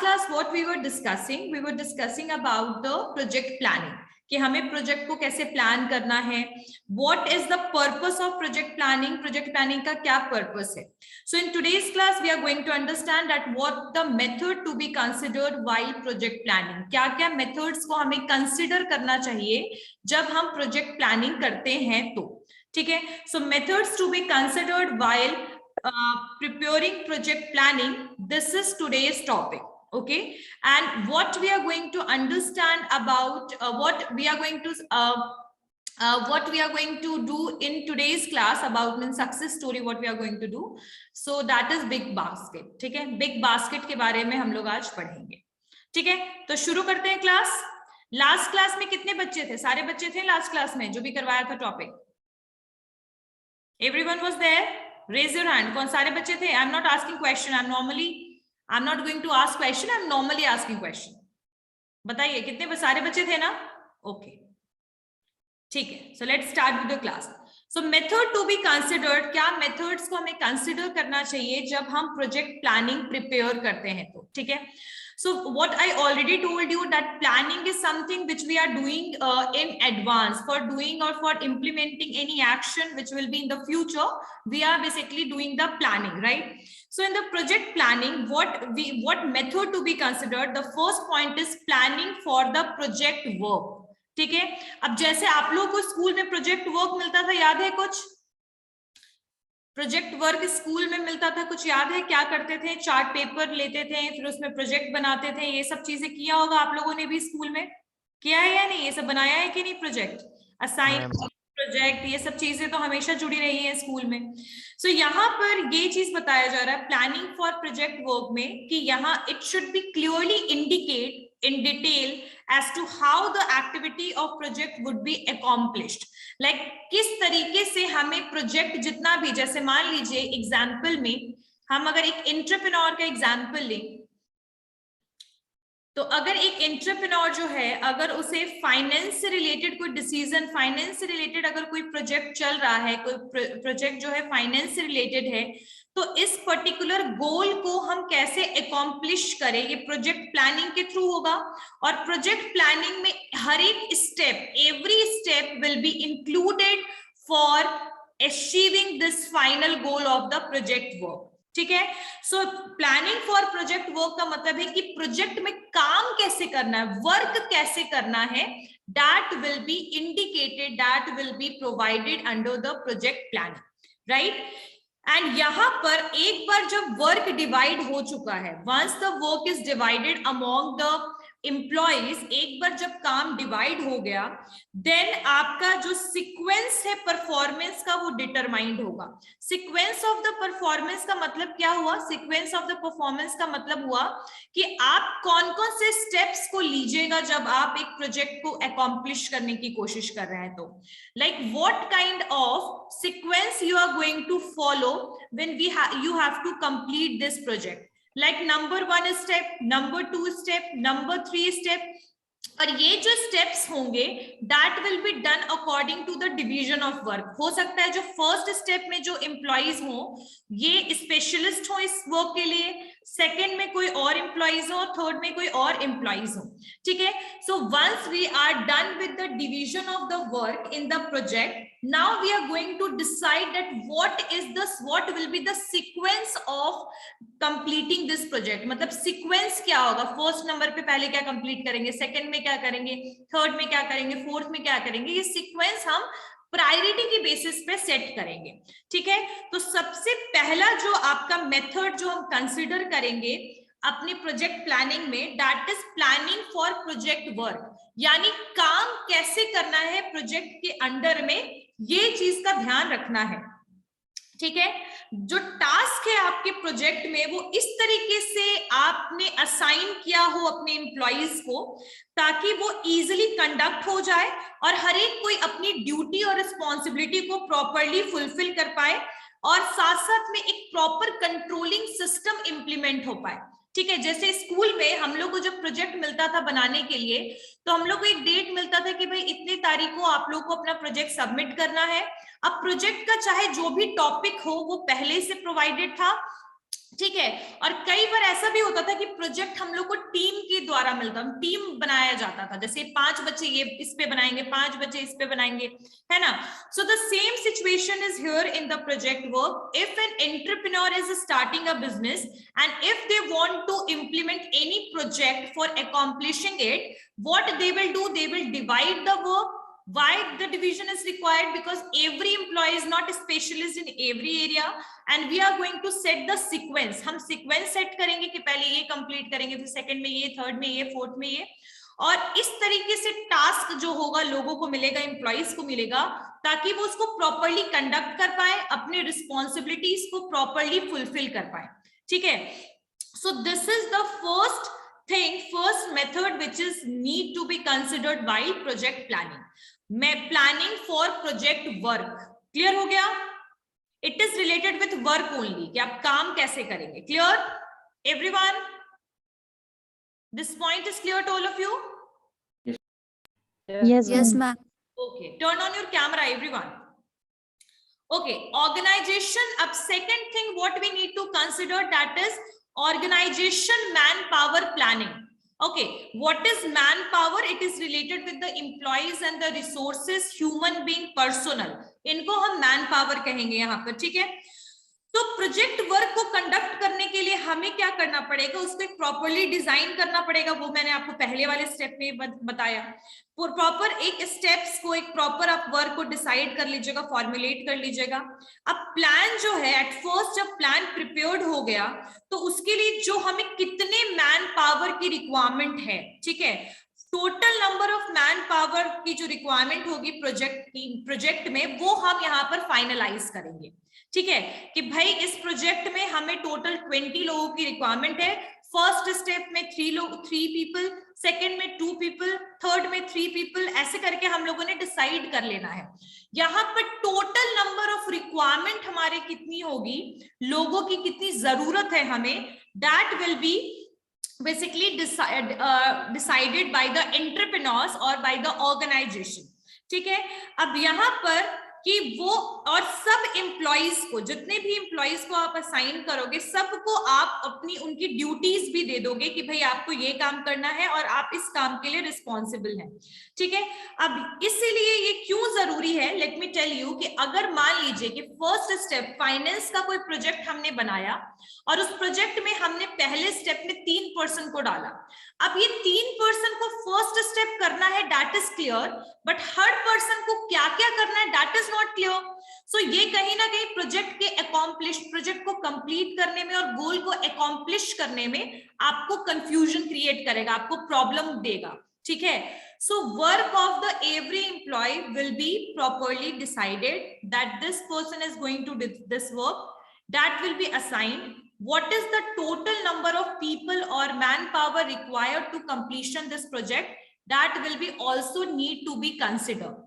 class what we were discussing about the project planning, कि हमें project को कैसे प्लान करना है, what is the purpose of project planning का क्या पर्पस है. So in today's class we are going to understand that what the method to be considered while project planning, क्या क्या methods को हमें consider करना चाहिए जब हम project planning करते हैं तो, ठीक है. So methods to be considered while preparing project planning, this is today's topic. Okay, and what we are going to understand about what we are going to do in today's class about success story, what we are going to do, so that is big basket. ठीक है, big basket के बारे में हम लोग आज पढ़ेंगे. ठीक है, तो शुरू करते हैं क्लास. लास्ट क्लास में कितने बच्चे थे? सारे बच्चे थे लास्ट क्लास में जो भी करवाया था topic? Everyone was there? Raise your hand. कौन सारे बच्चे थे? I'm not asking question. I'm not going to ask question. I'm normally asking question. बताइए कितने सारे बच्चे थे ना? Okay. ठीक है. So let's start with the class. So method to be considered, क्या methods को हमें consider करना चाहिए जब हम project planning prepare करते हैं तो, ठीक है. So what I already told you that planning is something which we are doing in advance for doing or for implementing any action which will be in the future. We are basically doing the planning, right? So in the project planning, what method to be considered? The first point is planning for the project work. ठीक है. अब जैसे आप लोगों को school में project work मिलता था, याद है कुछ? प्रोजेक्ट वर्क स्कूल में मिलता था, कुछ याद है? क्या करते थे? चार्ट पेपर लेते थे, फिर उसमें प्रोजेक्ट बनाते थे. ये सब चीजें किया होगा आप लोगों ने भी स्कूल में, किया है या नहीं? ये सब बनाया है कि नहीं? प्रोजेक्ट, असाइनमेंट, प्रोजेक्ट, ये सब चीजें तो हमेशा जुड़ी रही है स्कूल में. सो यहाँ पर ये चीज बताया जा रहा है प्लानिंग फॉर प्रोजेक्ट वर्क में कि यहाँ it should be clearly indicate in detail as to how the activity of project would be accomplished. Like किस तरीके से हमें प्रोजेक्ट जितना भी, जैसे मान लीजिए एग्जाम्पल में हम अगर एक एंटरप्रेन्योर का एग्जाम्पल लें, तो अगर एक एंटरप्रेन्योर जो है, अगर उसे फाइनेंस से रिलेटेड कोई डिसीजन, फाइनेंस से रिलेटेड अगर कोई प्रोजेक्ट चल रहा है, कोई प्रोजेक्ट जो है फाइनेंस से रिलेटेड है, तो इस पर्टिकुलर गोल को हम कैसे अकॉम्प्लिश करें, ये प्रोजेक्ट प्लानिंग के थ्रू होगा. और प्रोजेक्ट प्लानिंग में हर एक step, every step will be included for achieving this final goal of the project work. ठीक है. So planning for project work का मतलब है कि प्रोजेक्ट में काम कैसे करना है, वर्क कैसे करना है, that will B indicated, that will be provided under the project planning, right. And यहाँ पर एक बार जब वर्क डिवाइड हो चुका है, once the work is divided among the employees, एक बार जब काम डिवाइड हो गया, देन आपका जो सीक्वेंस है परफॉर्मेंस का वो डिटरमाइंड होगा. सीक्वेंस ऑफ द परफॉर्मेंस का मतलब क्या हुआ? सीक्वेंस ऑफ द परफॉर्मेंस का मतलब हुआ कि आप कौन कौन से स्टेप्स को लीजिएगा जब आप एक प्रोजेक्ट को अकॉम्प्लिश करने की कोशिश कर रहे हैं. तो like what kind of sequence you are going to follow when you have to complete this project. Like number 1 step, number 2 step, number 3 step. और ये जो स्टेप्स होंगे that will be done according to the division of work. हो सकता है जो first step में जो एम्प्लॉइज हो ये स्पेशलिस्ट हो इस वर्क के लिए, सेकंड में कोई और एम्प्लॉइज हो, थर्ड में कोई और एम्प्लॉइज हो. ठीक है. So once we are done with the division of the work in the project, now we are going to decide that what will be the sequence of completing this project. मतलब sequence क्या होगा? First number पे पहले क्या complete करेंगे, second में क्या करेंगे, थर्ड में क्या करेंगे, फोर्थ में क्या करेंगे, ये सीक्वेंस हम प्रायोरिटी की बेसिस पे सेट करेंगे. ठीक है. तो सबसे पहला जो आपका मेथड जो हम कंसिडर करेंगे अपनी प्रोजेक्ट प्लानिंग में, that is planning for project work. यानी काम कैसे करना है प्रोजेक्ट के अंडर में, ये चीज का ध्यान रखना है. ठीक है. जो टास्क है आपके प्रोजेक्ट में वो इस तरीके से आपने असाइन किया हो अपने एम्प्लॉइज को ताकि वो इजीली कंडक्ट हो जाए और हर एक कोई अपनी ड्यूटी और रिस्पॉन्सिबिलिटी को प्रॉपरली फुलफिल कर पाए और साथ साथ में एक प्रॉपर कंट्रोलिंग सिस्टम इंप्लीमेंट हो पाए. ठीक है. जैसे स्कूल में हम लोग को जब प्रोजेक्ट मिलता था बनाने के लिए, तो हम लोग को एक डेट मिलता था कि भाई इतनी तारीख को आप लोग को अपना प्रोजेक्ट सबमिट करना है. अब प्रोजेक्ट का चाहे जो भी टॉपिक हो वो पहले से प्रोवाइडेड था, ठीक है। और कई बार ऐसा भी होता था कि प्रोजेक्ट हम लोग को टीम के द्वारा मिलता, टीम बनाया जाता था, जैसे 5 बच्चे ये इस पे बनाएंगे, 5 बच्चे इस पे बनाएंगे, है ना। So the same situation is here in the project work. If an entrepreneur is starting a business and if they want to implement any project for accomplishing it, what they will do, they will divide the work. Why the division is required? Because every employee is not a specialist in every area and we are going to set the sequence. हम sequence set करेंगे कि पहले ये complete करेंगे, फिर second में ये, third में ये, fourth में ये, और इस तरीके से टास्क जो होगा लोगों को मिलेगा, एम्प्लॉइज को मिलेगा, ताकि वो उसको प्रॉपरली कंडक्ट कर पाए, अपने रिस्पॉन्सिबिलिटीज को प्रॉपरली फुलफिल कर पाए। ठीक है, so this is the first thing, first method which is need to be considered while project planning. मैं planning for project work, clear हो गया? It is related with work only, कि आप काम कैसे करेंगे। Clear everyone? This point is clear to all of you? Yes ma'am. Okay, turn on your camera everyone. Okay, organization. Ab second thing what we need to consider, that is organization manpower planning. Okay, what is manpower? It is related with the employees and the resources, human being, personnel. इनको हम manpower कहेंगे यहाँ पर, ठीक है। तो project work को conduct करने के लिए हमें क्या करना पड़ेगा, उसको एक प्रॉपरली डिजाइन करना पड़ेगा, वो मैंने आपको पहले वाले स्टेप में बताया। प्रॉपर एक स्टेप्स को, एक प्रॉपर आप वर्क को डिसाइड कर लीजिएगा, फॉर्मुलेट कर लीजिएगा। अब प्लान जो है, एट फर्स्ट जब प्लान प्रिपेयर्ड हो गया तो उसके लिए जो हमें कितने मैन पावर की रिक्वायरमेंट है, ठीक है, total number of man power की जो रिक्वायरमेंट होगी प्रोजेक्ट में, वो हम यहाँ पर फाइनलाइज करेंगे। ठीक है, कि भाई इस प्रोजेक्ट में हमें टोटल 20 लोगों की रिक्वायरमेंट है। फर्स्ट स्टेप में 3 पीपल, सेकंड में 2 पीपल, थर्ड में 3 पीपल, ऐसे करके हम लोगों ने डिसाइड कर लेना है। यहाँ पर टोटल नंबर ऑफ रिक्वायरमेंट हमारे कितनी होगी, लोगों की कितनी जरूरत है हमें, that will B basically decided by the entrepreneurs or by the organization। ठीक है, अब यहाँ पर कि वो और सब एम्प्लॉइज को, जितने भी एम्प्लॉइज को आप असाइन करोगे, सबको आप अपनी उनकी ड्यूटीज भी दे दोगे कि भाई आपको ये काम करना है और आप इस काम के लिए रिस्पॉन्सिबल हैं। ठीक है, अब इसीलिए ये क्यों जरूरी है, लेट मी टेल यू, कि अगर मान लीजिए कि फर्स्ट स्टेप फाइनेंस का कोई प्रोजेक्ट हमने बनाया और उस प्रोजेक्ट में हमने पहले स्टेप में 3 पर्सन को डाला। अब ये 3 पर्सन को फर्स्ट स्टेप करना है, that is clear, but her person को क्या क्या करना है, दैट इज नॉट क्लियर। सो ये कहीं ना कहीं प्रोजेक्ट को कंप्लीट करने में और गोल को अकॉम्प्लिश करने में आपको कंफ्यूजन क्रिएट करेगा, आपको प्रॉब्लम देगा। ठीक है, so work of the every employee will be properly decided, that this person is going to do this work, that will be assigned. What is the total number of people or manpower required to completion this project, that will be also need to be considered।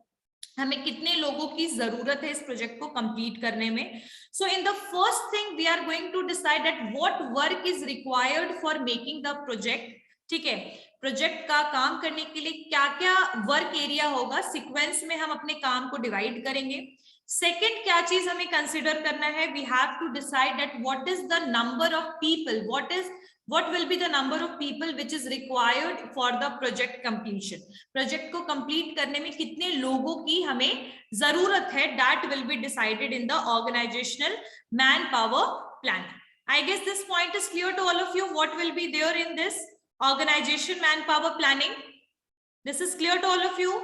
हमें कितने लोगों की जरूरत है इस project को complete करने में। So in the first thing we are going to decide that what work is required for making the project. ठीक है, प्रोजेक्ट का काम करने के लिए क्या क्या वर्क एरिया होगा, सीक्वेंस में हम अपने काम को डिवाइड करेंगे। सेकेंड क्या चीज हमें कंसिडर करना है, we have to decide that what is the number of people, what will be the number of people which is required for the project completion। Project को कंप्लीट करने में कितने लोगों की हमें जरूरत है, that will be decided in the organizational manpower planning। I guess this point is clear to all of you, what will be there in this organization manpower planning। This is clear to all of you?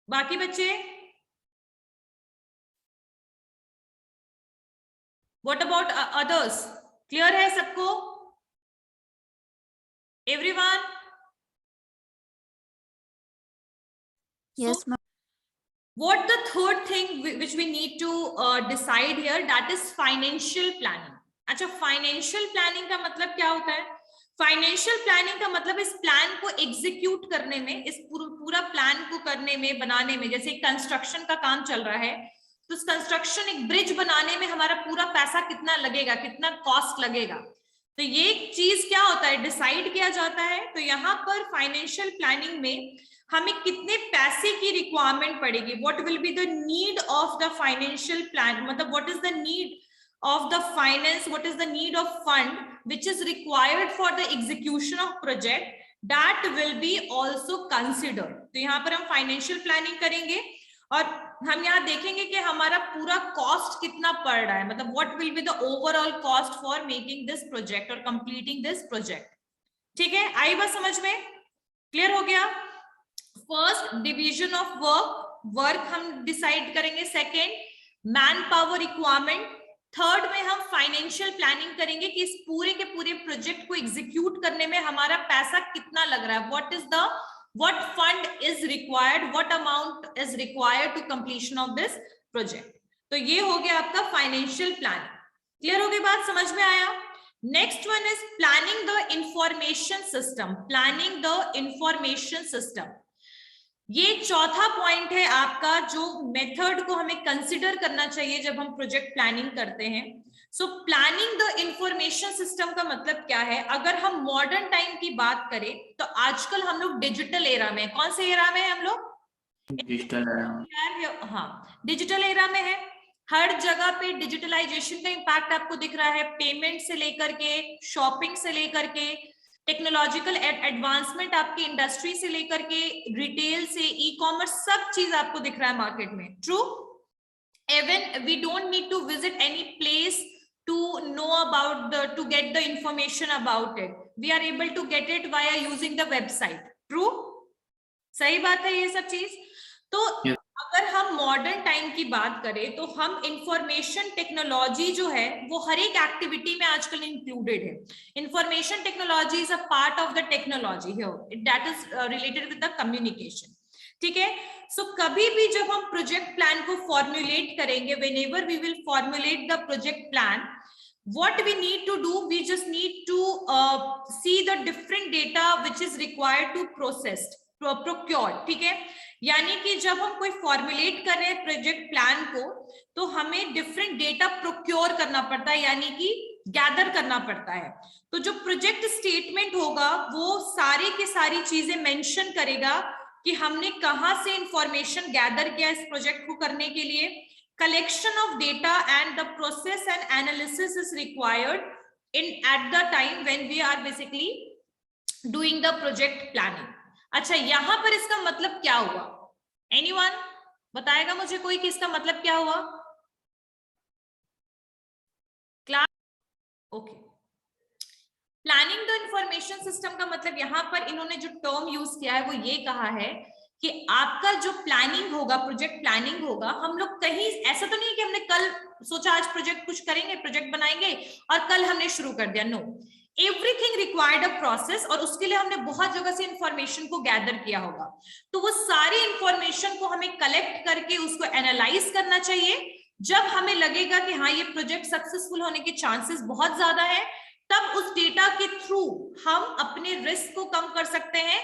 बाकी बच्चे, what about others? Clear है सबको? Everyone? Yes ma'am. What the third thing which we need to decide here, that is financial planning। अच्छा, financial planning का मतलब क्या होता है? फाइनेंशियल प्लानिंग का मतलब इस प्लान को एग्जीक्यूट करने में, इस पूरा प्लान को करने में, बनाने में, जैसे कंस्ट्रक्शन का काम चल रहा है तो कंस्ट्रक्शन, एक ब्रिज बनाने में हमारा पूरा पैसा कितना लगेगा, कितना कॉस्ट लगेगा, तो ये चीज क्या होता है, डिसाइड किया जाता है। तो यहाँ पर फाइनेंशियल प्लानिंग में हमें कितने पैसे की रिक्वायरमेंट पड़ेगी, what will be the need of the financial plan, मतलब what is the need of the finance, what is the need of fund which is required for the execution of project, that will be also considered. तो यहाँ पर हम financial planning करेंगे और हम यहाँ देखेंगे कि हमारा पूरा कॉस्ट कितना पड़ रहा है, मतलब what will be the overall cost for making this project और कंप्लीटिंग दिस प्रोजेक्ट. ठीक है, आई बात समझ में? क्लियर हो गया? फर्स्ट, डिवीजन ऑफ वर्क हम डिसाइड करेंगे. Second, man power requirement. Third में हम फाइनेंशियल प्लानिंग करेंगे कि इस पूरे के पूरे प्रोजेक्ट को एग्जीक्यूट करने में हमारा पैसा कितना लग रहा है, what fund is required, what amount is required to completion of this project. तो ये हो गया आपका फाइनेंशियल प्लानिंग. क्लियर हो गई बात, समझ में आया? Next one is planning the information system. Planning the information system, ये चौथा पॉइंट है आपका, जो मेथड को हमें कंसिडर करना चाहिए जब हम प्रोजेक्ट प्लानिंग करते हैं. So planning the information system का मतलब क्या है? अगर हम मॉडर्न टाइम की बात करें तो आजकल हम लोग डिजिटल एरा में, कौन से एरा में हम लोग? Digital era. हाँ, डिजिटल एरा में है. हर जगह पे डिजिटलाइजेशन का इम्पैक्ट आपको दिख रहा है, पेमेंट से लेकर के, शॉपिंग से लेकर के, टेक्नोलॉजिकल एडवांसमेंट आपकी इंडस्ट्री से लेकर के, रिटेल से ई कॉमर्स, सब चीज आपको दिख रहा है मार्केट में. True. Even we don't need to visit any place to know about to get the information about it. We are able to get it via using the website. True? सही बात है ये सब चीज. तो अगर हम मॉडर्न टाइम की बात करें तो हम इंफॉर्मेशन टेक्नोलॉजी जो है वो हर एक एक्टिविटी में आजकल इंक्लूडेड है. Information technology is a part of the technology that is related with the communication. ठीक है. सो कभी भी जब हम प्रोजेक्ट प्लान को फॉर्मुलेट करेंगे, whenever we will formulate the project plan, what we need to do, we just need to see the different data which is required to procure. ठीक है, यानी कि जब हम कोई फॉर्मुलेट कर रहे हैं प्रोजेक्ट प्लान को तो हमें डिफरेंट डेटा प्रोक्योर करना पड़ता है, यानी कि गैदर करना पड़ता है. तो जो प्रोजेक्ट स्टेटमेंट होगा वो सारे के सारी चीजें मेंशन करेगा कि हमने कहां से इंफॉर्मेशन गैदर किया इस प्रोजेक्ट को करने के लिए. Collection of data and the process and analysis is required at the time when we are basically doing the project planning. अच्छा, यहां पर इसका मतलब क्या हुआ? एनीवन बताएगा मुझे कोई कि इसका मतलब क्या हुआ? Class? Okay. Planning the information system का मतलब यहाँ पर इन्होंने जो टर्म यूज किया है वो ये कहा है कि आपका जो प्लानिंग होगा, प्रोजेक्ट प्लानिंग होगा, हम लोग कहीं ऐसा तो नहीं कि हमने कल सोचा आज प्रोजेक्ट कुछ करेंगे, प्रोजेक्ट बनाएंगे और कल हमने शुरू कर दिया. No, everything required a process, और उसके लिए हमने बहुत जगह से इंफॉर्मेशन को गैदर किया होगा. तो वो सारी इंफॉर्मेशन को हमें कलेक्ट करके उसको एनालाइज करना चाहिए. जब हमें लगेगा कि हाँ ये प्रोजेक्ट सक्सेसफुल होने के चांसेस बहुत ज्यादा है, तब उस डेटा के थ्रू हम अपने रिस्क को कम कर सकते हैं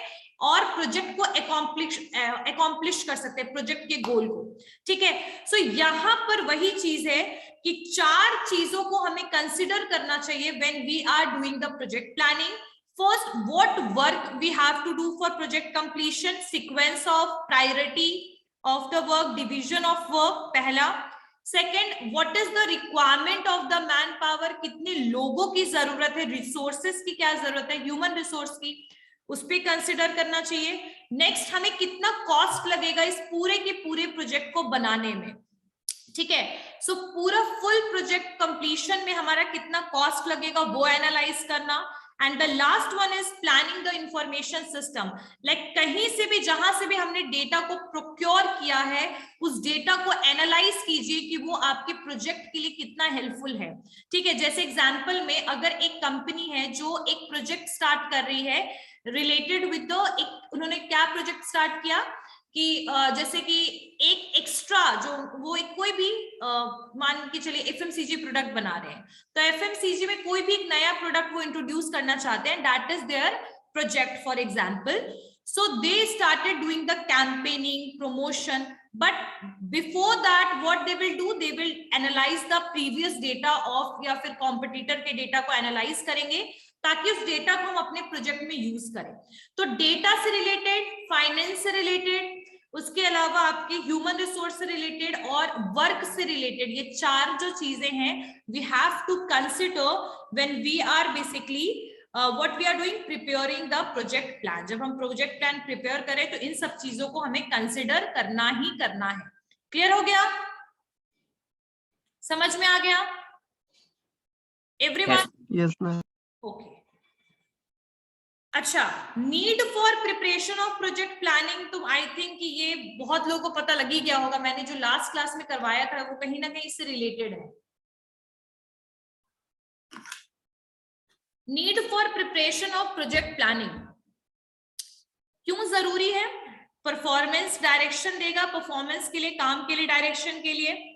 और प्रोजेक्ट को अकॉम्प्लिश कर सकते हैं, प्रोजेक्ट के गोल को. ठीक है. सो यहाँ पर वही चीज है कि 4 चीजों को हमें कंसिडर करना चाहिए when we are doing the project planning. First, what work we have to do for project completion, sequence of priority of the work, division of work, पहला. Second, what is the requirement of the man power, कितने लोगों की जरूरत है, resources की क्या जरूरत है, ह्यूमन रिसोर्स की, उस पर कंसिडर करना चाहिए. नेक्स्ट, हमें कितना कॉस्ट लगेगा इस पूरे के पूरे प्रोजेक्ट को बनाने में. ठीक है. सो पूरा फुल प्रोजेक्ट कंप्लीशन में हमारा कितना कॉस्ट लगेगा वो एनालाइज करना. And the last one is planning the information system. Like कहीं से भी, जहां से भी हमने डेटा को प्रोक्योर किया है, उस डेटा को एनालाइज कीजिए कि वो आपके प्रोजेक्ट के लिए कितना हेल्पफुल है. ठीक है. जैसे एग्जांपल में अगर एक कंपनी है जो एक प्रोजेक्ट स्टार्ट कर रही है रिलेटेड विद द, उन्होंने क्या प्रोजेक्ट स्टार्ट किया कि जैसे कि एक एक्स्ट्रा जो वो एक कोई भी मान के चलिए एफएमसीजी प्रोडक्ट बना रहे हैं, तो एफएमसीजी में कोई भी एक नया प्रोडक्ट वो इंट्रोड्यूस करना चाहते हैं, that is there project for example. So they started doing the campaigning, promotion, but before that what they will do, they will analyse the previous data of, या फिर कॉम्पिटिटर के डेटा को analyse करेंगे ताकि उस डेटा को हम अपने प्रोजेक्ट में यूज करें. तो डेटा से रिलेटेड, फाइनेंस से रिलेटेड, उसके अलावा आपके ह्यूमन रिसोर्स से रिलेटेड और वर्क से रिलेटेड, ये चार जो चीजें हैं we have to consider when we are basically what we are doing, preparing the project plan. जब हम प्रोजेक्ट प्लान प्रिपेयर करें तो इन सब चीजों को हमें कंसिडर करना ही करना है। क्लियर हो गया? समझ में आ गया एवरीवन? Yes, ma'am. ओके। अच्छा, need for preparation of project planning, तो आई थिंक कि ये बहुत लोगों को पता लग ही गया होगा। मैंने जो लास्ट क्लास में करवाया था वो कहीं ना कहीं इससे रिलेटेड है। Need for preparation of project planning क्यों जरूरी है? परफॉर्मेंस डायरेक्शन देगा, परफॉर्मेंस के लिए, काम के लिए, डायरेक्शन के लिए।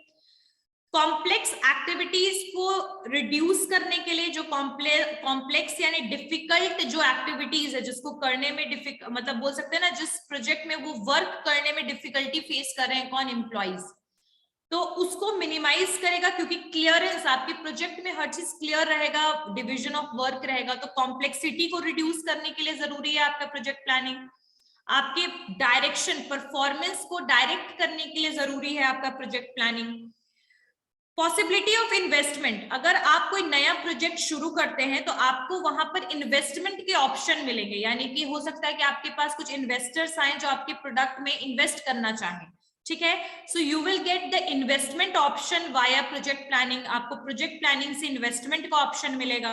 कॉम्प्लेक्स एक्टिविटीज को रिड्यूस करने के लिए, जो कॉम्प्लेक्स यानी डिफिकल्ट जो एक्टिविटीज है जिसको करने में मतलब बोल सकते हैं ना, जिस प्रोजेक्ट में वो वर्क करने में डिफिकल्टी फेस कर रहे हैं कौन, एम्प्लॉइज, तो उसको मिनिमाइज करेगा, क्योंकि क्लियरेंस, आपके प्रोजेक्ट में हर चीज क्लियर रहेगा, डिविजन ऑफ वर्क रहेगा, तो कॉम्प्लेक्सिटी को रिड्यूस करने के लिए जरूरी है आपका प्रोजेक्ट प्लानिंग। आपके डायरेक्शन, परफॉर्मेंस को डायरेक्ट करने के लिए जरूरी है आपका project planning. Possibility of investment, अगर आप कोई नया प्रोजेक्ट शुरू करते हैं तो आपको वहां पर इन्वेस्टमेंट के ऑप्शन मिलेंगे, यानी कि हो सकता है कि आपके पास कुछ इन्वेस्टर्स आए जो आपके प्रोडक्ट में इन्वेस्ट करना चाहें, ठीक है। So you will get the investment option via project planning, आपको प्रोजेक्ट प्लानिंग से इन्वेस्टमेंट का ऑप्शन मिलेगा।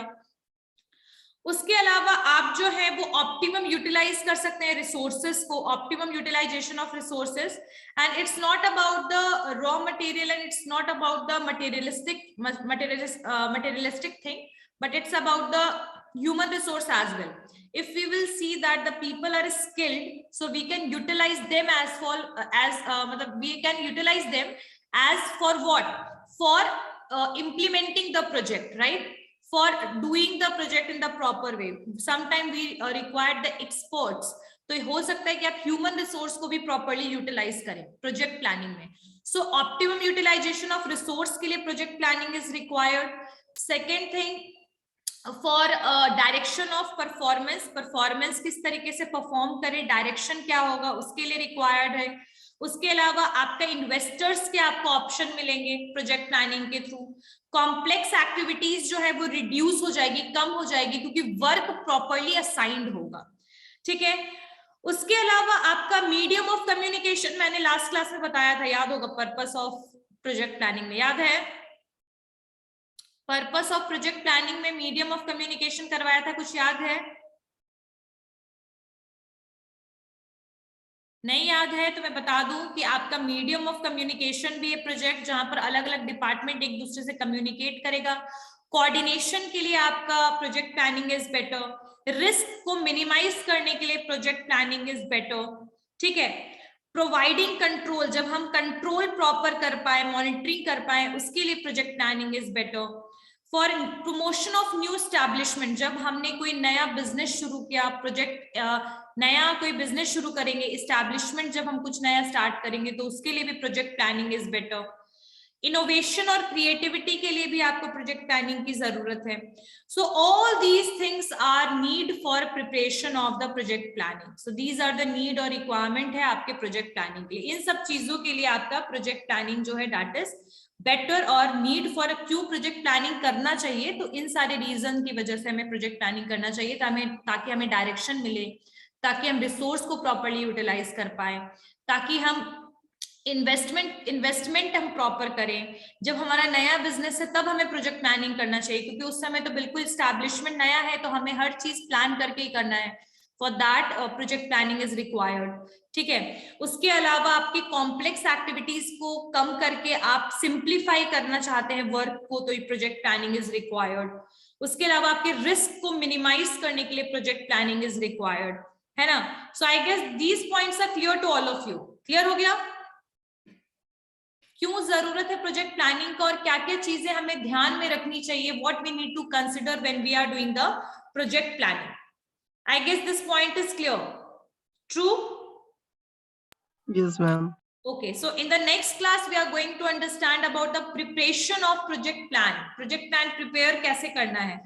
उसके अलावा आप जो है वो ऑप्टिमम यूटिलाइज कर सकते हैं रिसोर्सेस को, optimum utilisation of resources, and it's not about the raw material and it's not about the materialistic thing, but it's about the human resource as well. If we will see that the people are skilled, so we can utilize them as for we can utilize them as for what, for implementing the project, right, for doing the project in the proper way. Sometime we require the experts, तो हो सकता है कि आप human resource को भी properly utilise करें project planning में। सो ऑप्टिमम यूटिलाइजेशन ऑफ रिसोर्स के लिए project planning is required. Second thing, for direction of performance, performance किस तरीके से परफॉर्म करे, डायरेक्शन क्या होगा, उसके लिए रिक्वायर्ड है। उसके अलावा आपका इन्वेस्टर्स के आपको ऑप्शन मिलेंगे प्रोजेक्ट प्लानिंग के थ्रू। कॉम्प्लेक्स एक्टिविटीज जो है वो रिड्यूस हो जाएगी, कम हो जाएगी, क्योंकि वर्क प्रॉपर्ली असाइंड होगा, ठीक है। उसके अलावा आपका मीडियम ऑफ कम्युनिकेशन, मैंने लास्ट क्लास में बताया था, याद होगा, पर्पस ऑफ प्रोजेक्ट प्लानिंग में, याद है, पर्पस ऑफ प्रोजेक्ट प्लानिंग में मीडियम ऑफ कम्युनिकेशन करवाया था, कुछ याद है? नहीं याद है तो मैं बता दूं कि आपका मीडियम ऑफ कम्युनिकेशन भी है प्रोजेक्ट, जहां पर अलग अलग डिपार्टमेंट एक दूसरे से कम्युनिकेट करेगा। कोऑर्डिनेशन के लिए आपका project planning is better. Risk को मिनिमाइज करने के लिए प्रोजेक्ट प्लानिंग इज बेटर, ठीक है। प्रोवाइडिंग कंट्रोल, जब हम कंट्रोल प्रॉपर कर पाए, मॉनिटरिंग कर पाए, उसके लिए project planning is better. For promotion of new establishment, जब हमने कोई नया बिजनेस शुरू किया, प्रोजेक्ट नया कोई बिजनेस शुरू करेंगे, एस्टैब्लिशमेंट जब हम कुछ नया स्टार्ट करेंगे तो उसके लिए भी project planning is better. Innovation और क्रिएटिविटी के लिए भी आपको प्रोजेक्ट प्लानिंग की जरूरत है। So all these things are need for preparation of the project planning. So these are the need और रिक्वायरमेंट है आपके प्रोजेक्ट प्लानिंग के लिए। इन सब चीजों के लिए आपका प्रोजेक्ट प्लानिंग जो है दैट इज बेटर, और नीड फॉर क्यों प्रोजेक्ट प्लानिंग करना चाहिए, तो इन सारे रीजन की वजह से हमें प्रोजेक्ट प्लानिंग करना चाहिए, ताकि हमें डायरेक्शन मिले, ताकि हम रिसोर्स को प्रॉपर्ली यूटिलाइज कर पाए, ताकि हम इन्वेस्टमेंट हम प्रॉपर करें। जब हमारा नया बिजनेस है तब हमें प्रोजेक्ट प्लानिंग करना चाहिए, क्योंकि उस समय तो बिल्कुल एस्टैब्लिशमेंट नया है, तो हमें हर चीज प्लान करके ही करना है। For that project planning is required, ठीक है। उसके अलावा आपकी कॉम्प्लेक्स एक्टिविटीज को कम करके आप सिंप्लीफाई करना चाहते हैं वर्क को, तो प्रोजेक्ट प्लानिंग इज रिक्वायर्ड। उसके अलावा आपके रिस्क को मिनिमाइज करने के लिए प्रोजेक्ट प्लानिंग इज रिक्वायर्ड, है ना। So I guess these points are clear to all of you. Clear हो गया क्यों जरूरत है प्रोजेक्ट प्लानिंग का, और क्या क्या चीजें हमें ध्यान में रखनी चाहिए, what we need to consider when we are doing the project planning. I guess this point is clear, true? Yes, ma'am. Okay, so in the next class we are going to understand about the preparation of project plan. Project plan prepare कैसे करना है,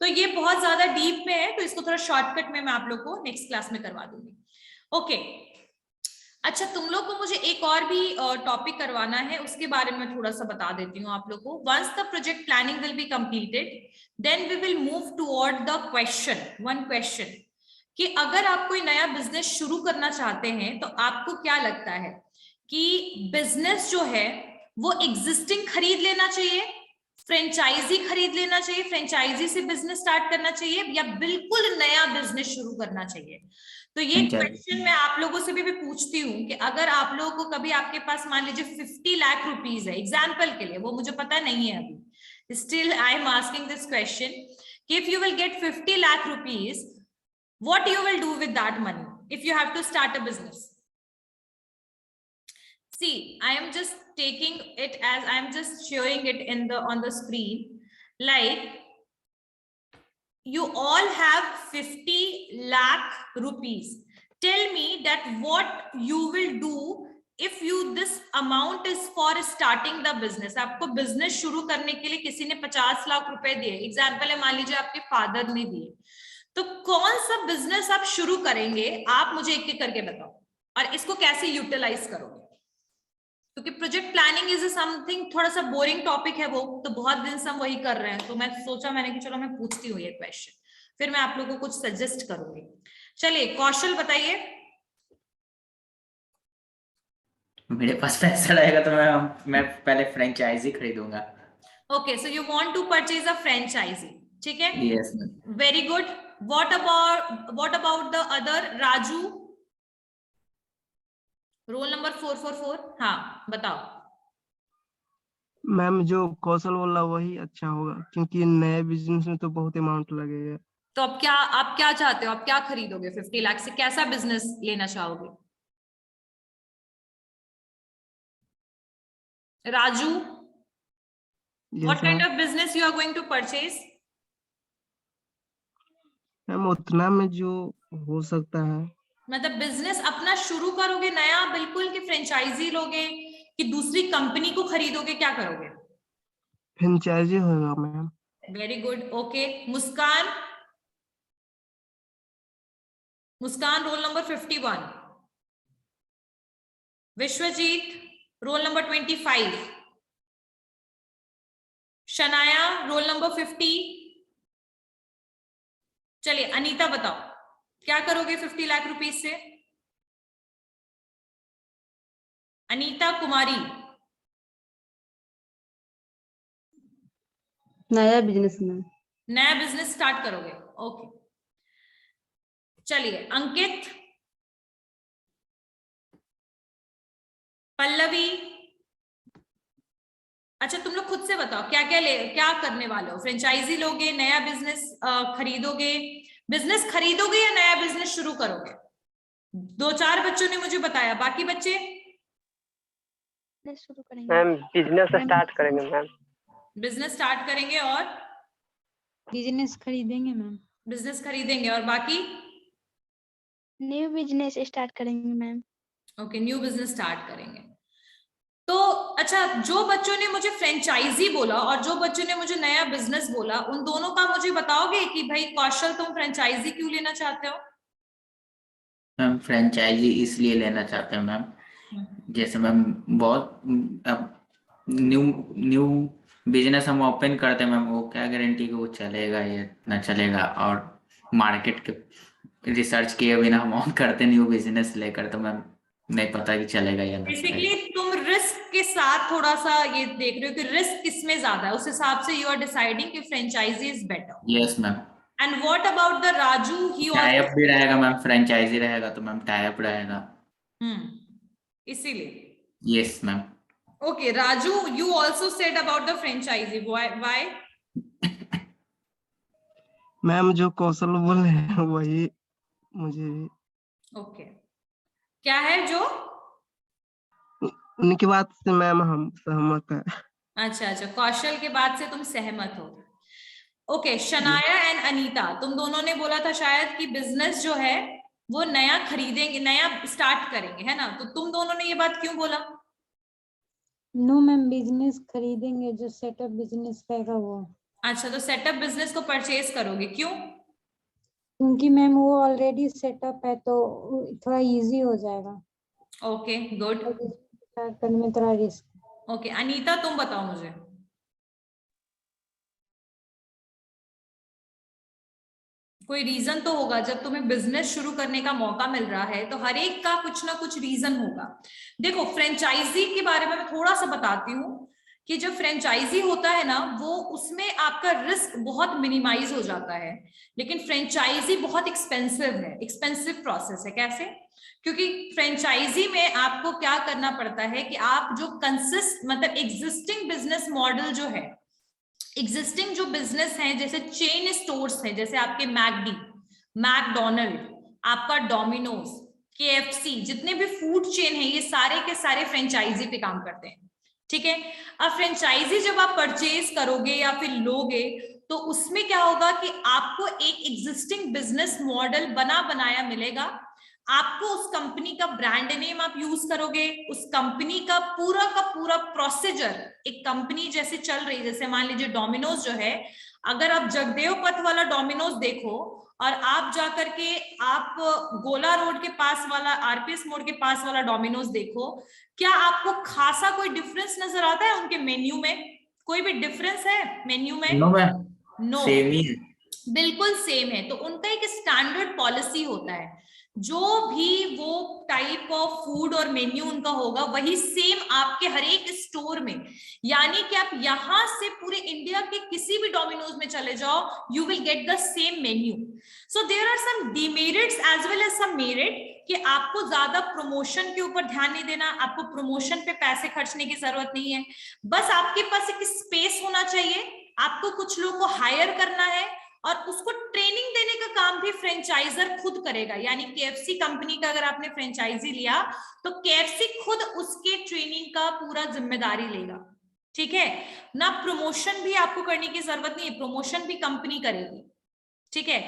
तो ये बहुत ज्यादा deep में है, तो इसको थोड़ा शॉर्टकट में मैं आप लोग को नेक्स्ट क्लास में करवा दूंगी। ओके, अच्छा, तुम लोग को मुझे एक और भी टॉपिक करवाना है, उसके बारे में थोड़ा सा बता देती हूँ आप लोग को। Once the project planning will be completed, then we will move toward the question, one question, कि अगर आप कोई नया बिजनेस शुरू करना चाहते हैं तो आपको क्या लगता है कि बिजनेस जो है वो एग्जिस्टिंग खरीद लेना चाहिए, फ्रेंचाइजी खरीद लेना चाहिए, फ्रेंचाइजी से बिजनेस स्टार्ट करना चाहिए, या बिल्कुल नया बिजनेस शुरू करना चाहिए? तो ये क्वेश्चन मैं आप लोगों से भी पूछती हूँ कि अगर आप लोगों को कभी आपके पास मान लीजिए 50 लाख रुपीज है, एग्जाम्पल के लिए, वो मुझे पता नहीं है अभी, still I am asking this question कि if you will get 50 lakh rupees, what you will do with that money if you have to start a business? See, I am just taking it as I am just showing it in the on the screen, like you all have 50 lakh rupees. Tell me that what you will do if you this amount is for starting the business. आपको business शुरू करने के लिए किसी ने 50 लाख रुपए दिए, example है, मान लीजिए आपके फादर ने दिए, तो कौन सा बिजनेस आप शुरू करेंगे? आप मुझे एक एक करके बताओ, और इसको कैसे यूटिलाइज करोगे? क्योंकि प्रोजेक्ट प्लानिंग इज समथिंग थोड़ा सा बोरिंग टॉपिक है, वो तो बहुत दिन से हम वही कर रहे हैं, तो मैं सोचा मैंने कि चलो मैं पूछती हूँ ये क्वेश्चन, फिर मैं आप लोगों को कुछ सजेस्ट करूंगी। चलिए कौशल बताइए। मेरे पास पैसा रहेगा तो मैं पहले फ्रेंचाइजी खरीदूंगा। Okay, so you want to purchase a franchisee, ठीक है, yes very good. What about the other? Raju, roll number 444, हाँ बताओ। मैम जो कौशल बोला वही अच्छा होगा, क्योंकि नए बिजनेस में तो बहुत अमाउंट लगेगा। तो अब क्या, आप क्या चाहते हो, आप क्या खरीदोगे 50 लाख से? कैसा बिजनेस लेना चाहोगे? Raju, what yes kind ma'am. Of business you are going to purchase? Ma'am उतना में जो हो सकता है। मतलब बिजनेस अपना शुरू करोगे नया बिल्कुल, कि फ्रेंचाइजी लोगे, कि दूसरी कंपनी को खरीदोगे, क्या करोगे? फ्रेंचाइजी होगा ma'am. Very good, okay. Muskan, Muskan roll number 51। Vishwajeet roll number 25। Shanaya roll number 50। चलिए अनीता बताओ, क्या करोगे 50 लाख रुपीज से? अनीता कुमारी। नया बिजनेस में। नया बिजनेस स्टार्ट करोगे, ओके। चलिए अंकित, पल्लवी, अच्छा तुम लोग खुद से बताओ क्या क्या करने वाले हो? फ्रेंचाइजी लोगे, नया बिजनेस खरीदोगे? बिजनेस खरीदोगे या नया बिजनेस शुरू करोगे? 2-4 बच्चों ने मुझे बताया, बाकी बच्चे? शुरू करेंगे मैम, बिजनेस स्टार्ट करेंगे मैम। बिजनेस स्टार्ट करेंगे, और बिजनेस खरीदेंगे मैम। बिजनेस खरीदेंगे, और बाकी? न्यू बिजनेस स्टार्ट करेंगे ma'am. Okay, new business start करेंगे। तो अच्छा, जो बच्चों ने मुझे फ्रेंचाइजी बोला और जो बच्चों ने मुझे नया बिजनेस बोला, उन दोनों का मुझे बताओगे कि भाई कौशल तुम फ्रेंचाइजी क्यों लेना चाहते हो? मैम फ्रेंचाइजी इसलिए लेना चाहते हैं मैम, जैसे मैम बहुत अब न्यू न्यू बिजनेस हम ओपन करते हैं मैम, वो क्या गारंटी कि वो चलेगा या ना चलेगा, और मार्केट के रिसर्च किए बिना हम ऑन करते न्यू बिजनेस लेकर, तो मैम नहीं पता कि चलेगा या ना चलेगा। बेसिकली तुम रिस्क के साथ थोड़ा सा ये देख रहे हो कि रिस्क किसमें ज्यादा है, उस हिसाब से यू आर डिसाइडिंग कि franchisee is better. Yes ma'am. And what about the Raju? He tie also, up भी रहेगा मैम, फ्रेंचाइजी रहेगा तो मैम टाई अप रहेगा। इसीलिए। Yes ma'am. Okay Raju, you also said about the franchisee, why? Ma'am जो कौशल बोले हैं वही मुझे भी। ओके, क्या है जो? उनकी बात से मैम हम सहमत है। अच्छा अच्छा, कौशल के बात से तुम सहमत हो। ओके, शनाया एंड अनीता, तुम दोनों ने बोला था शायद कि बिजनेस जो है वो नया खरीदेंगे, नया स्टार्ट करेंगे, है ना? तो तुम दोनों ने ये बात क्यों बोला? नो मैम, बिजनेस खरीदेंगे, जो सेटअप बिजनेस रहेगा वो। अच्छा, तो सेटअप बिजनेस को परचेज करोगे, क्यों? क्योंकि मैम वो ऑलरेडी सेटअप है तो थोड़ा इजी हो जाएगा। Okay good. स्टार्ट करने में थोड़ा रिस्क। ओके अनीता तुम बताओ मुझे। कोई रीजन तो होगा, जब तुम्हें बिजनेस शुरू करने का मौका मिल रहा है तो हर एक का कुछ ना कुछ रीजन होगा। देखो फ्रेंचाइजी के बारे में मैं थोड़ा सा बताती हूँ कि जब फ्रेंचाइजी होता है ना, वो उसमें आपका रिस्क बहुत मिनिमाइज हो जाता है, लेकिन फ्रेंचाइजी बहुत एक्सपेंसिव है, एक्सपेंसिव प्रोसेस है। कैसे? क्योंकि फ्रेंचाइजी में आपको क्या करना पड़ता है कि आप जो मतलब एग्जिस्टिंग बिजनेस मॉडल जो है, एग्जिस्टिंग जो बिजनेस है, जैसे चेन स्टोर्स है, जैसे आपके मैकडी, मैकडोनल्ड, आपका डोमिनोज, केएफसी, जितने भी फूड चेन है, ये सारे के सारे फ्रेंचाइजी पे काम करते हैं। ठीक है। अब फ्रेंचाइजी जब आप परचेज करोगे या फिर लोगे तो उसमें क्या होगा कि आपको एक एग्जिस्टिंग बिजनेस मॉडल बना बनाया मिलेगा। आपको उस कंपनी का ब्रांड नेम आप यूज करोगे, उस कंपनी का पूरा प्रोसीजर, एक कंपनी जैसे चल रही, जैसे मान लीजिए डोमिनोज जो है, अगर आप जगदेव पथ वाला डोमिनोज देखो और आप जाकर के आप गोला रोड के पास वाला, आरपीएस मोड़ के पास वाला डोमिनोज देखो, क्या आपको खासा कोई डिफरेंस नजर आता है उनके मेन्यू में? कोई भी डिफरेंस है मेन्यू में? नो, सेम ही है, बिल्कुल सेम है। तो उनका एक स्टैंडर्ड पॉलिसी होता है, जो भी वो टाइप ऑफ फूड और मेन्यू उनका होगा वही सेम आपके हर एक स्टोर में, यानी कि आप यहां से पूरे इंडिया के किसी भी डोमिनोज में चले जाओ, you will get the same menu. So there are some demerits as well as some merit, कि आपको ज्यादा प्रमोशन के ऊपर ध्यान नहीं देना, आपको प्रमोशन पे पैसे खर्चने की जरूरत नहीं है, बस आपके पास एक स्पेस होना चाहिए, आपको कुछ लोग को हायर करना है और उसको ट्रेनिंग देने का काम भी फ्रेंचाइजर खुद करेगा। यानी केएफसी कंपनी का अगर आपने फ्रेंचाइजी लिया तो केएफसी खुद उसके ट्रेनिंग का पूरा जिम्मेदारी लेगा। ठीक है ना, प्रमोशन भी आपको करने की जरूरत नहीं है, प्रमोशन भी कंपनी करेगी। ठीक है,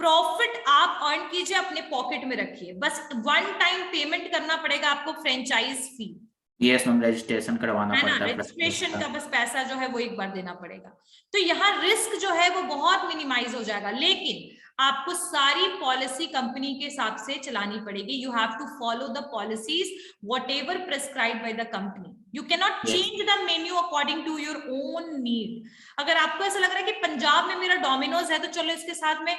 प्रॉफिट आप अर्न कीजिए, अपने पॉकेट में रखिए, बस वन टाइम पेमेंट करना पड़ेगा आपको फ्रेंचाइज फी। यस मैम, रजिस्ट्रेशन करवाना है ना, पड़ता है, रजिस्ट्रेशन का बस पैसा जो है वो एक बार देना पड़ेगा। तो यहाँ रिस्क जो है वो बहुत मिनिमाइज हो जाएगा, लेकिन आपको सारी पॉलिसी कंपनी के हिसाब से चलानी पड़ेगी। You have to follow the policies whatever prescribed by the company. You can not change the menu according to your own need. अगर आपको ऐसा लग रहा है कि पंजाब में मेरा डोमिनोज है तो चलो इसके साथ में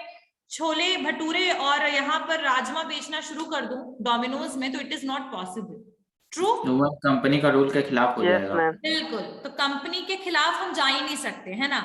छोले भटूरे और यहाँ पर राजमा बेचना शुरू कर दूं डोमिनोज में, तो it is not possible. True, तो कंपनी का रूल के खिलाफ हो जाएगा। बिल्कुल, तो कंपनी के खिलाफ हम जा ही नहीं सकते, है ना।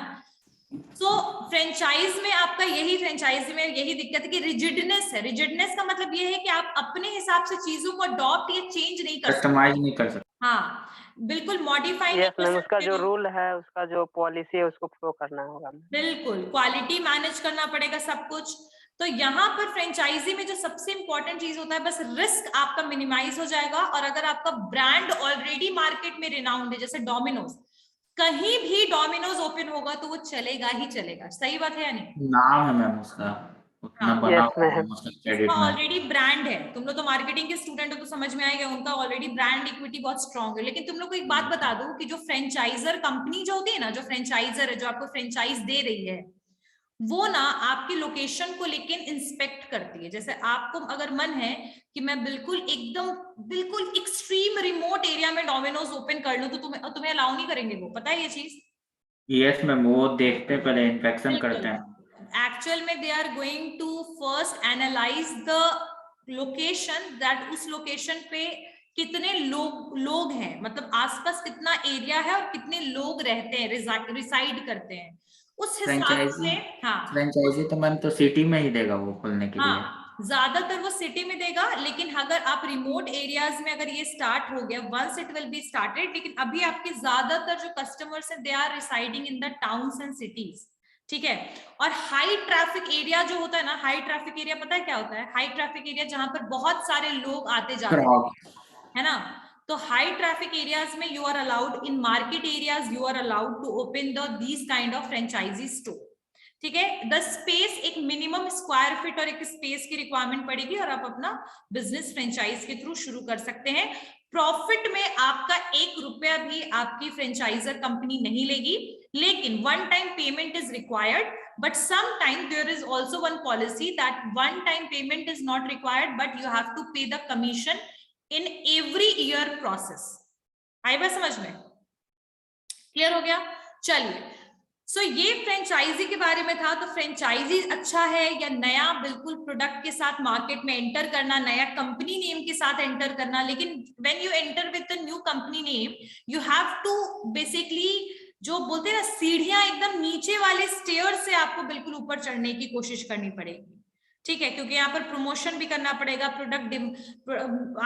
तो फ्रेंचाइज में आपका फ्रेंचाइजी में यही दिक्कत है कि रिजिडनेस है। रिजिडनेस का मतलब ये है कि आप अपने हिसाब से चीजों को अडॉप्ट या चेंज नहीं कर सकते, कस्टमाइज नहीं कर सकते। हाँ बिल्कुल, मॉडिफाई नहीं कर सकते। उसका जो रूल है, उसका जो पॉलिसी है, उसको फॉलो करना होगा। बिल्कुल, क्वालिटी मैनेज करना पड़ेगा सब कुछ। तो यहाँ पर फ्रेंचाइजी में जो सबसे इंपॉर्टेंट चीज होता है, बस रिस्क आपका मिनिमाइज हो जाएगा। और अगर आपका ब्रांड ऑलरेडी मार्केट में रिनाउंड है, जैसे डोमिनोज, कहीं भी डोमिनोज ओपन होगा तो वो चलेगा ही चलेगा। सही बात है या नहीं? नाम है मैम उसका, उतना बना हुआ है, उसका क्रेडिट में ऑलरेडी ब्रांड है। तुम लोग तो मार्केटिंग के स्टूडेंट हो तो समझ में आएगा, उनका ऑलरेडी ब्रांड इक्विटी बहुत स्ट्रांग है। लेकिन तुम लोग को एक बात बता दूं कि जो फ्रेंचाइजर कंपनी जो होती है ना, जो फ्रेंचाइजर है, जो आपको फ्रेंचाइज दे रही है, वो ना आपकी लोकेशन को लेकिन इंस्पेक्ट करती है। जैसे आपको अगर मन है कि मैं बिल्कुल एक्सट्रीम रिमोट एरिया में डोमिनोज ओपन कर लूं, तो तुम्हें अलाउ नहीं करेंगे वो, पता है ये चीज? यस मैम, वो देखते हैं, पहले इंस्पेक्शन करते हैं। एक्चुअल में they are going to first analyse the location, that उस लोकेशन पे कितने लोग हैं, मतलब आसपास कितना एरिया है और कितने लोग रहते हैं, रिसाइड करते हैं, उस हिसाब से। हाँ, फ्रेंचाइजी तो मैम तो सिटी में ही देगा वो खोलने के लिए। ज्यादातर वो सिटी में देगा, लेकिन अगर आप रिमोट एरियाज में अगर ये स्टार्ट हो गया, once it will be started, लेकिन अभी आपके ज्यादातर जो कस्टमर्स हैं, they are residing in the towns and cities. ठीक है, और हाई ट्रैफिक एरिया जो होता है ना, हाई ट्रैफिक एरिया पता है क्या होता है? हाई ट्रैफिक एरिया जहां पर बहुत सारे लोग आते जाते हैं, है ना। तो हाई ट्रैफिक एरियाज में you are allowed, in market areas you are allowed to open these kind of franchisee store. ठीक है, द स्पेस, एक मिनिमम स्क्वायर फीट और एक स्पेस की रिक्वायरमेंट पड़ेगी और आप अपना बिजनेस फ्रेंचाइज के थ्रू शुरू कर सकते हैं। प्रॉफिट में आपका 1 रुपया भी आपकी फ्रेंचाइजर कंपनी नहीं लेगी, लेकिन one time payment is required, but sometime there is also one policy that one time payment is not required, but you have to pay the commission in every year process. आई बात समझ में? Clear हो गया? चलिए, सो ये franchise के बारे में था। तो फ्रेंचाइजी अच्छा है या नया बिल्कुल प्रोडक्ट के साथ मार्केट में एंटर करना, नया कंपनी नेम के साथ एंटर करना। लेकिन when you enter with the new company name, you have to basically, जो बोलते हैं ना, सीढ़ियां एकदम नीचे वाले स्टेयर से आपको बिल्कुल ऊपर चढ़ने की कोशिश करनी पड़ेगी, ठीक है? क्योंकि यहाँ पर प्रमोशन भी करना पड़ेगा,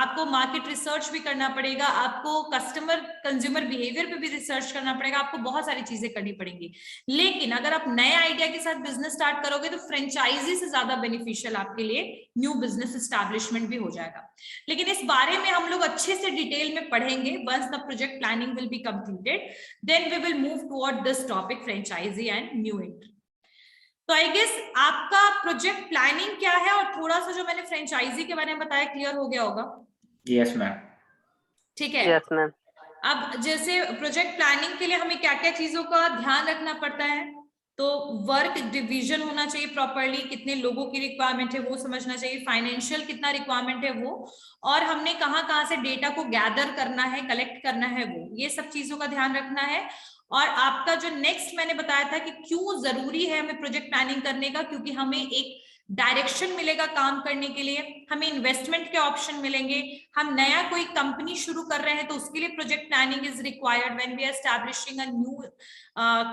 आपको मार्केट रिसर्च भी करना पड़ेगा, आपको कस्टमर कंज्यूमर बिहेवियर पे भी रिसर्च करना पड़ेगा, आपको बहुत सारी चीजें करनी पड़ेंगी। लेकिन अगर आप नए आइडिया के साथ बिजनेस स्टार्ट करोगे तो फ्रेंचाइजी से ज्यादा बेनिफिशियल आपके लिए न्यू बिजनेस एस्टैब्लिशमेंट भी हो जाएगा। लेकिन इस बारे में हम लोग अच्छे से डिटेल में पढ़ेंगे once the project planning will be completed, then we will move toward this topic, franchisee and new entry. तो आई गेस आपका प्रोजेक्ट प्लानिंग क्या है और थोड़ा सा जो मैंने फ्रेंचाइजी के बारे में बताया क्लियर हो गया होगा? Yes ma'am. ठीक है। Yes ma'am. अब जैसे प्रोजेक्ट प्लानिंग के लिए हमें क्या क्या चीजों का ध्यान रखना पड़ता है, तो वर्क डिवीजन होना चाहिए प्रॉपरली, कितने लोगों की रिक्वायरमेंट है वो समझना चाहिए, फाइनेंशियल कितना रिक्वायरमेंट है वो, और हमने कहाँ कहाँ से डेटा को गैदर करना है, कलेक्ट करना है वो, ये सब चीजों का ध्यान रखना है। और आपका जो नेक्स्ट मैंने बताया था कि क्यों जरूरी है हमें प्रोजेक्ट प्लानिंग करने का, क्योंकि हमें एक डायरेक्शन मिलेगा काम करने के लिए, हमें इन्वेस्टमेंट के ऑप्शन मिलेंगे, हम नया कोई कंपनी शुरू कर रहे हैं तो उसके लिए project planning is required when we are establishing a new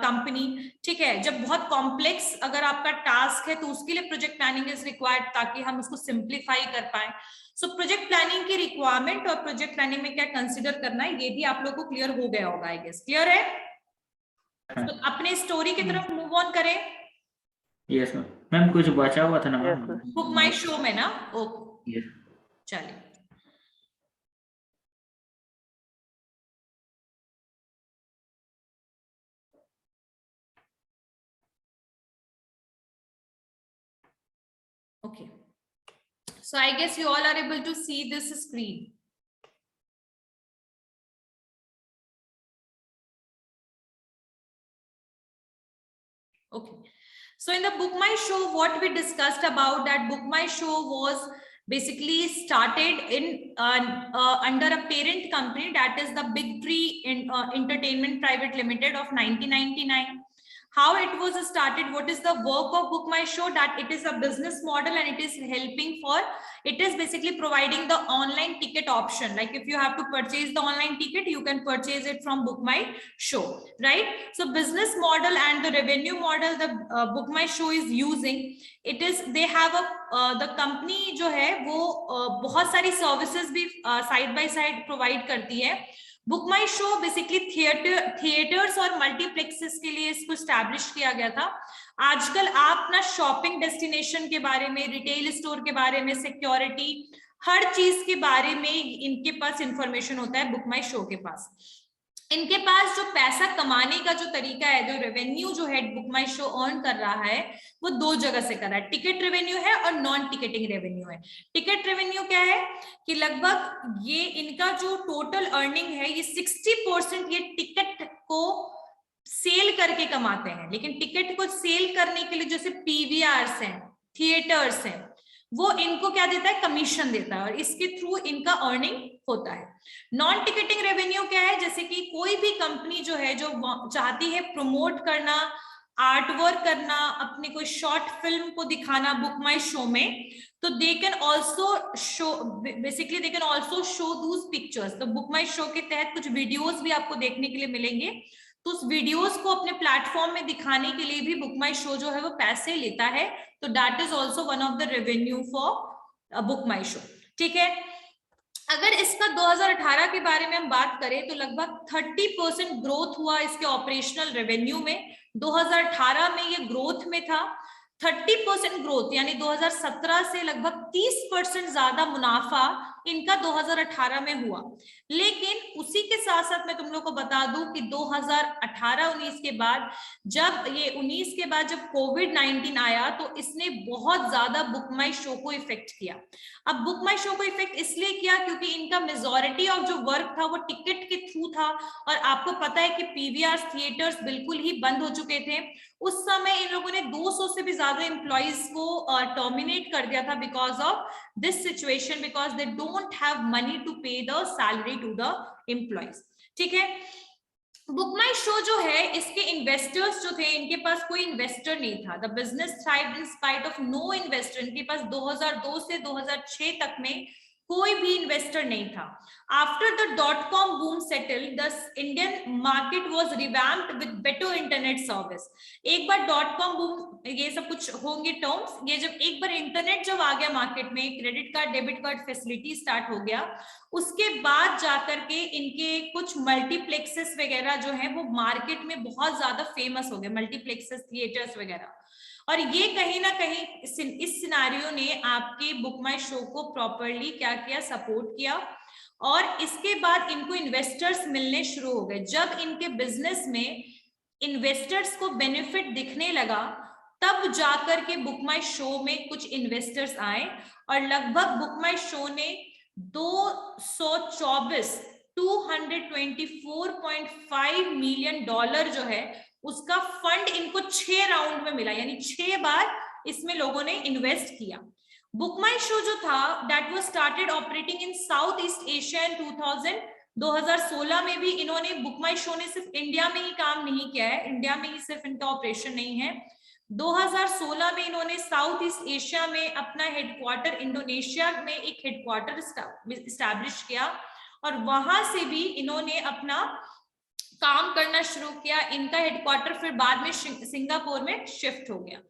company, ठीक है? जब बहुत कॉम्प्लेक्स अगर आपका टास्क है तो उसके लिए प्रोजेक्ट प्लानिंग इज रिक्वायर्ड, ताकि हम उसको सिंप्लीफाई कर पाए। सो प्रोजेक्ट प्लानिंग की रिक्वायरमेंट और प्रोजेक्ट प्लानिंग में क्या कंसिडर करना है ये भी आप लोग को क्लियर हो गया होगा, आई गेस। क्लियर है? तो अपने स्टोरी की तरफ मूव ऑन करें। Yes ma'am. मैम कुछ बचा हुआ था ना मैम? बुक माई शो में ना? Okay yes. चलिए, okay, so I guess you all are able to see this screen. Okay, so in the Book My Show, what we discussed about that, Book My Show was basically started in under a parent company, that is the Big Tree Entertainment Private Limited of 1999. How it was started, what is the work of Book My Show, that it is a business model and it is helping for, it is basically providing the online ticket option. Like if you have to purchase the online ticket, you can purchase it from Book My Show, right? So business model and the revenue model the Book My Show is using, it is, they have a the company जो है वो बहुत सारी services भी side by side provide करती है। Book माई show basically theatres और multiplexes के लिए इसको स्टैब्लिश किया गया था। आजकल आप ना शॉपिंग डेस्टिनेशन के बारे में, रिटेल स्टोर के बारे में, सिक्योरिटी, हर चीज के बारे में इनके पास इंफॉर्मेशन होता है बुक माई शो के पास। इनके पास जो पैसा कमाने का जो तरीका है, जो रेवेन्यू जो है बुक माई शो अर्न कर रहा है, वो दो जगह से कर रहा है। टिकट रेवेन्यू है और नॉन टिकटिंग रेवेन्यू है। टिकट रेवेन्यू क्या है कि लगभग ये इनका जो टोटल अर्निंग है, ये 60% ये टिकट को सेल करके कमाते हैं। लेकिन टिकट को सेल करने के लिए जैसे पीवीआर्स हैं, थिएटर्स हैं, वो इनको क्या देता है, कमीशन देता है, और इसके थ्रू इनका अर्निंग होता है। नॉन टिकटिंग रेवेन्यू क्या है, जैसे कि कोई भी कंपनी जो है जो चाहती है प्रमोट करना, आर्ट वर्क करना, अपनी कोई शॉर्ट फिल्म को दिखाना बुक माई शो में, तो they can also show, basically they can also show दूस पिक्चर्स। तो बुक माई शो के तहत कुछ वीडियोस भी आपको देखने के लिए मिलेंगे, तो उस वीडियोस को अपने प्लेटफॉर्म में दिखाने के लिए भी बुक माई शो जो है वो पैसे लेता है। तो that is also one of the revenue for book my show, ठीक है। अगर इसका 2018 के बारे में हम बात करें तो लगभग 30% ग्रोथ हुआ इसके ऑपरेशनल रेवेन्यू में। 2018 में ये ग्रोथ में था 30% ग्रोथ, यानी 2017 से लगभग 30% ज्यादा मुनाफा इनका 2018 में हुआ। लेकिन उसी के साथ साथ मैं तुम लोग को बता दूं कि 2018-19 के बाद, जब ये 19 के बाद जब कोविड-19 आया, तो इसने बहुत ज्यादा बुक माई शो को इफेक्ट किया। अब बुक माई शो को इफेक्ट इसलिए किया क्योंकि इनका मेजॉरिटी ऑफ जो वर्क था वो टिकट के थ्रू था, और आपको पता है कि पीवीआर थिएटर्स बिल्कुल ही बंद हो चुके थे। उस समय इन लोगों ने 200 से भी ज्यादा एम्प्लॉइज को टर्मिनेट कर दिया था because of this situation, because they don't have money to pay the salary to the employees. ठीक है, बुक माई शो जो है इसके इन्वेस्टर्स जो थे, इनके पास कोई इन्वेस्टर नहीं था. The business thrived in spite of no investor. इनके पास 2002 से 2006 तक में कोई भी इन्वेस्टर नहीं था. After the .com boom settle, the Indian market was revamped with better internet service. एक बार .com बूम, ये सब कुछ होंगे टर्म्स, ये जब एक बार इंटरनेट जब आ गया मार्केट में, credit card debit card facility start हो गया, उसके बाद जाकर के इनके कुछ मल्टीप्लेक्सेस वगैरह जो है वो मार्केट में बहुत ज्यादा फेमस हो गए, मल्टीप्लेक्सेस, थिएटर्स वगैरह. और ये कहीं ना कहीं इस सिनारियो ने आपके बुक माई शो को प्रॉपरली क्या किया, सपोर्ट किया. और इसके बाद इनको इन्वेस्टर्स मिलने शुरू हो गए. जब इनके बिजनेस में इन्वेस्टर्स को बेनिफिट दिखने लगा, तब जाकर के बुक माई शो में कुछ इन्वेस्टर्स आए और लगभग बुक माई शो ने 224.5 मिलियन डॉलर जो है उसका फंड इनको 6 राउंड में मिला, यानी 6 बार इसमें लोगों ने इन्वेस्ट किया. बुक माई शो जो था that was started operating in South East Asia in 2016 में भी इन्होंने, बुक माई शो ने सिर्फ इंडिया में ही काम नहीं किया है, इंडिया में ही सिर्फ इनका ऑपरेशन नहीं है. 2016 में इन्होंने साउथ ईस्ट एशिया में अपना हेडक्वार्टर, इंडोनेशिया में एक हेडक्वार्टर इस्टेब्लिश किया और वहां से भी इन्होंने अपना काम करना शुरू किया. इनका हेडक्वार्टर फिर बाद में सिंगापुर में शिफ्ट हो गया.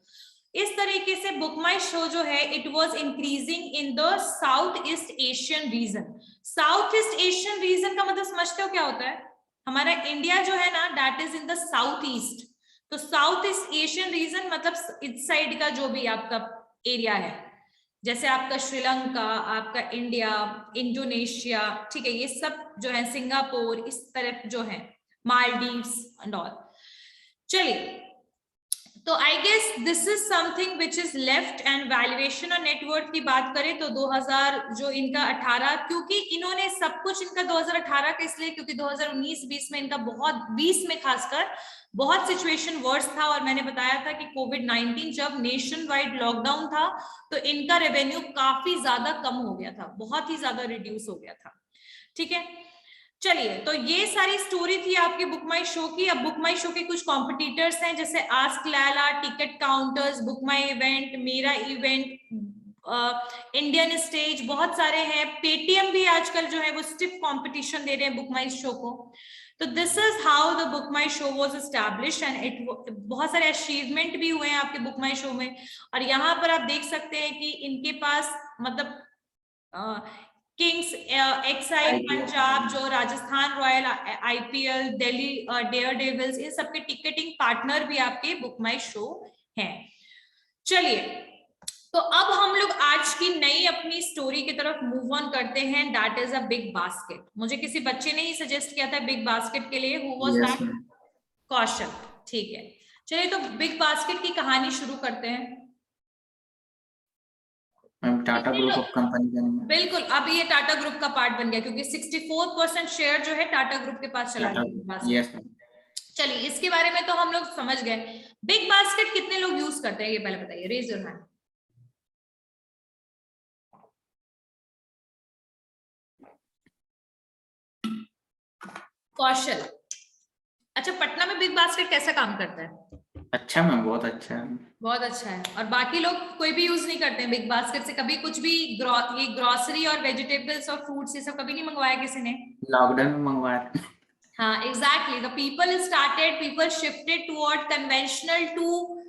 इस तरीके से बुक माई शो जो है it was increasing in the south east Asian region. South east Asian region का मतलब समझते हो क्या होता है? हमारा इंडिया जो है ना that is in the south east. तो साउथ ईस्ट एशियन रीजन मतलब इस साइड का जो भी आपका एरिया है, जैसे आपका श्रीलंका, आपका इंडिया, इंडोनेशिया, ठीक है, ये सब जो है, सिंगापुर, इस तरफ जो है, मालदीव्स एंड ऑल. चलिए, तो I guess this is something which is left. And valuation और नेटवर्थ की बात करें तो 2000 जो इनका 18, क्योंकि इन्होंने सब कुछ इनका 2018 का इसलिए क्योंकि 2019-20 में इनका बहुत, 20 में खासकर बहुत सिचुएशन वर्स था. और मैंने बताया था कि कोविड-19 जब नेशन वाइड लॉकडाउन था तो इनका रेवेन्यू काफी ज्यादा कम हो गया था, बहुत ही ज्यादा रिड्यूस हो गया था. ठीक है, चलिए, तो ये सारी स्टोरी थी आपके बुक माई शो की. अब बुक माई शो के कुछ कॉम्पिटिटर्स हैं जैसे ask Laila, ticket counters, book my event, मेरा इवेंट, इंडियन स्टेज, बहुत सारे हैं. पेटीएम भी आजकल जो है वो स्टिफ कंपटीशन दे रहे हैं बुक माई शो को. तो this is how the book my show was established and it, बहुत सारे अचीवमेंट भी हुए हैं आपके बुक माई शो में. और यहाँ पर आप देख सकते हैं कि इनके पास मतलब किंग्स एक्साइड पंजाब, जो Rajasthan royal, IPL, Delhi daredevils, इन सबके टिकटिंग पार्टनर भी आपके बुक माई शो हैं. चलिए, तो अब हम लोग आज की नई अपनी स्टोरी की तरफ मूव ऑन करते हैं. That is a Big basket. मुझे किसी बच्चे ने ही सजेस्ट किया था बिग बास्केट के लिए. Who was that? कौशल. ठीक है, चलिए, तो बिग बास्केट की कहानी शुरू करते हैं. टाटा ग्रुप ऑफ कंपनी का नाम. बिल्कुल, अब ये टाटा ग्रुप का पार्ट बन गया क्योंकि 64% शेयर जो है टाटा ग्रुप के पास चला गया. यस. चलिए, इसके बारे में तो हम लोग समझ गए. बिग बास्केट कितने लोग यूज करते हैं ये पहले बताइए, रेज योर हैंड. कौशल. अच्छा, पटना में बिग बास्केट कैसा काम करता है? अच्छा मैम, बहुत अच्छा है. बहुत अच्छा है. और बाकी लोग कोई भी यूज नहीं करते हैं बिग बास्केट से? कभी कुछ भी ये ग्रोसरी और वेजिटेबल्स और फ्रूट्स ये सब कभी नहीं मंगवाया किसी ने? लॉकडाउन में मंगवाया. हाँ, exactly. The people shifted toward conventional to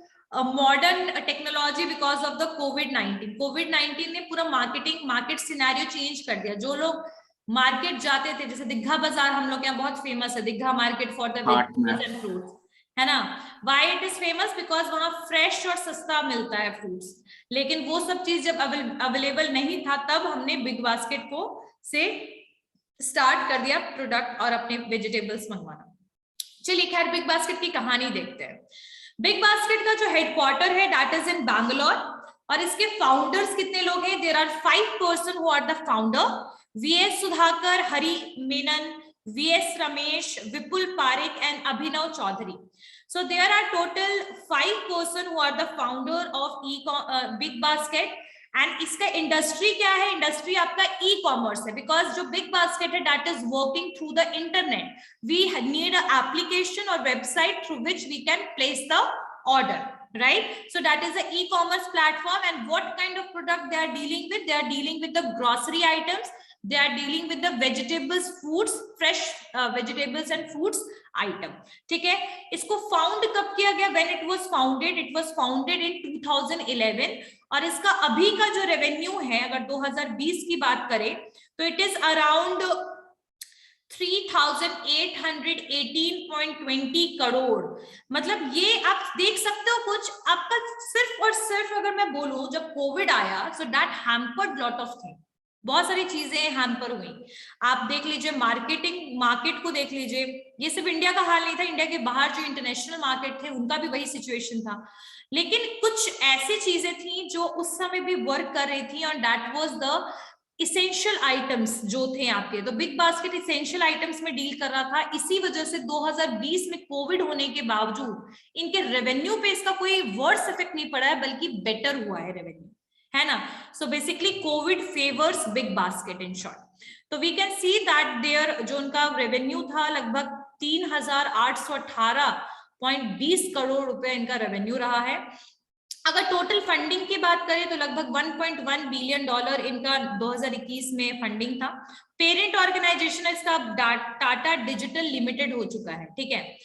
modern technology because of the कोविड-19. कोविड-19 ने पूरा मार्केट सिनेरियो चेंज कर दिया. जो लोग मार्केट जाते थे, जैसे दिग्घा बाजार हम लोग यहाँ बहुत फेमस है, Digha market for the vegetables and fruits, है ना. Why it is famous? Because वहां फ्रेश और सस्ता मिलता है फ्रूट्स. लेकिन वो सब चीज जब अवेलेबल नहीं था, तब हमने बिग बास्केट को से स्टार्ट कर दिया प्रोडक्ट और अपने वेजिटेबल्स मंगवाना. चलिए, खैर, बिग बास्केट की कहानी देखते हैं. बिग बास्केट का जो हेडक्वार्टर है दैट इज इन बैंगलोर. और इसके फाउंडर्स कितने लोग हैं? There are 5 person who are the founder. V S Sudhakar, Hari Menon, V S Ramesh, Vipul Parikh and Abhinav Chaudhary. So there are total 5 person who are the founder of Big Basket. And इसका industry क्या है? Industry आपका e commerce है, बिकॉज जो Big Basket है that is working through the internet. We need a application और website through which we can place the order, right? So that is the e-commerce platform. And what kind of product they are dealing with? They are dealing with the grocery items, they are dealing with the vegetables, foods, fresh vegetables and foods item. ठीक है, इसको found कब किया गया? When it was founded in 2011. और इसका अभी का जो रेवेन्यू है, अगर 2020 की बात करें तो इट इज अराउंड 3,818.20 करोड़. मतलब ये आप देख सकते हो कुछ आपका सिर्फ और सिर्फ अगर मैं बोलूं जब कोविड आया, so that hampered lot of thing. बहुत सारी चीजें हैम्पर हुई. आप देख लीजिए मार्केट को देख लीजिए. ये सिर्फ इंडिया का हाल नहीं था, इंडिया के बाहर जो इंटरनेशनल मार्केट थे उनका भी वही सिचुएशन था. लेकिन कुछ ऐसी चीजें थी जो उस समय भी वर्क कर रही थी, और that was the essential items जो थे आपके. तो बिग बास्केट इसेंशियल आइटम्स में डील कर रहा था. इसी वजह से 2020 में कोविड होने के बावजूद इनके रेवेन्यू पे इसका कोई वर्स इफेक्ट नहीं पड़ा है, बल्कि बेटर हुआ है रेवेन्यू, है ना. So basically COVID favours Big Basket in short. तो we can see that there जो उनका रेवेन्यू था लगभग 3,818.20 करोड़ रुपए इनका रेवेन्यू रहा है. अगर टोटल फंडिंग की बात करें तो लगभग $1.1 बिलियन इनका 2021 में फंडिंग था. पेरेंट ऑर्गेनाइजेशन इसका टाटा डिजिटल लिमिटेड हो चुका है. ठीक है,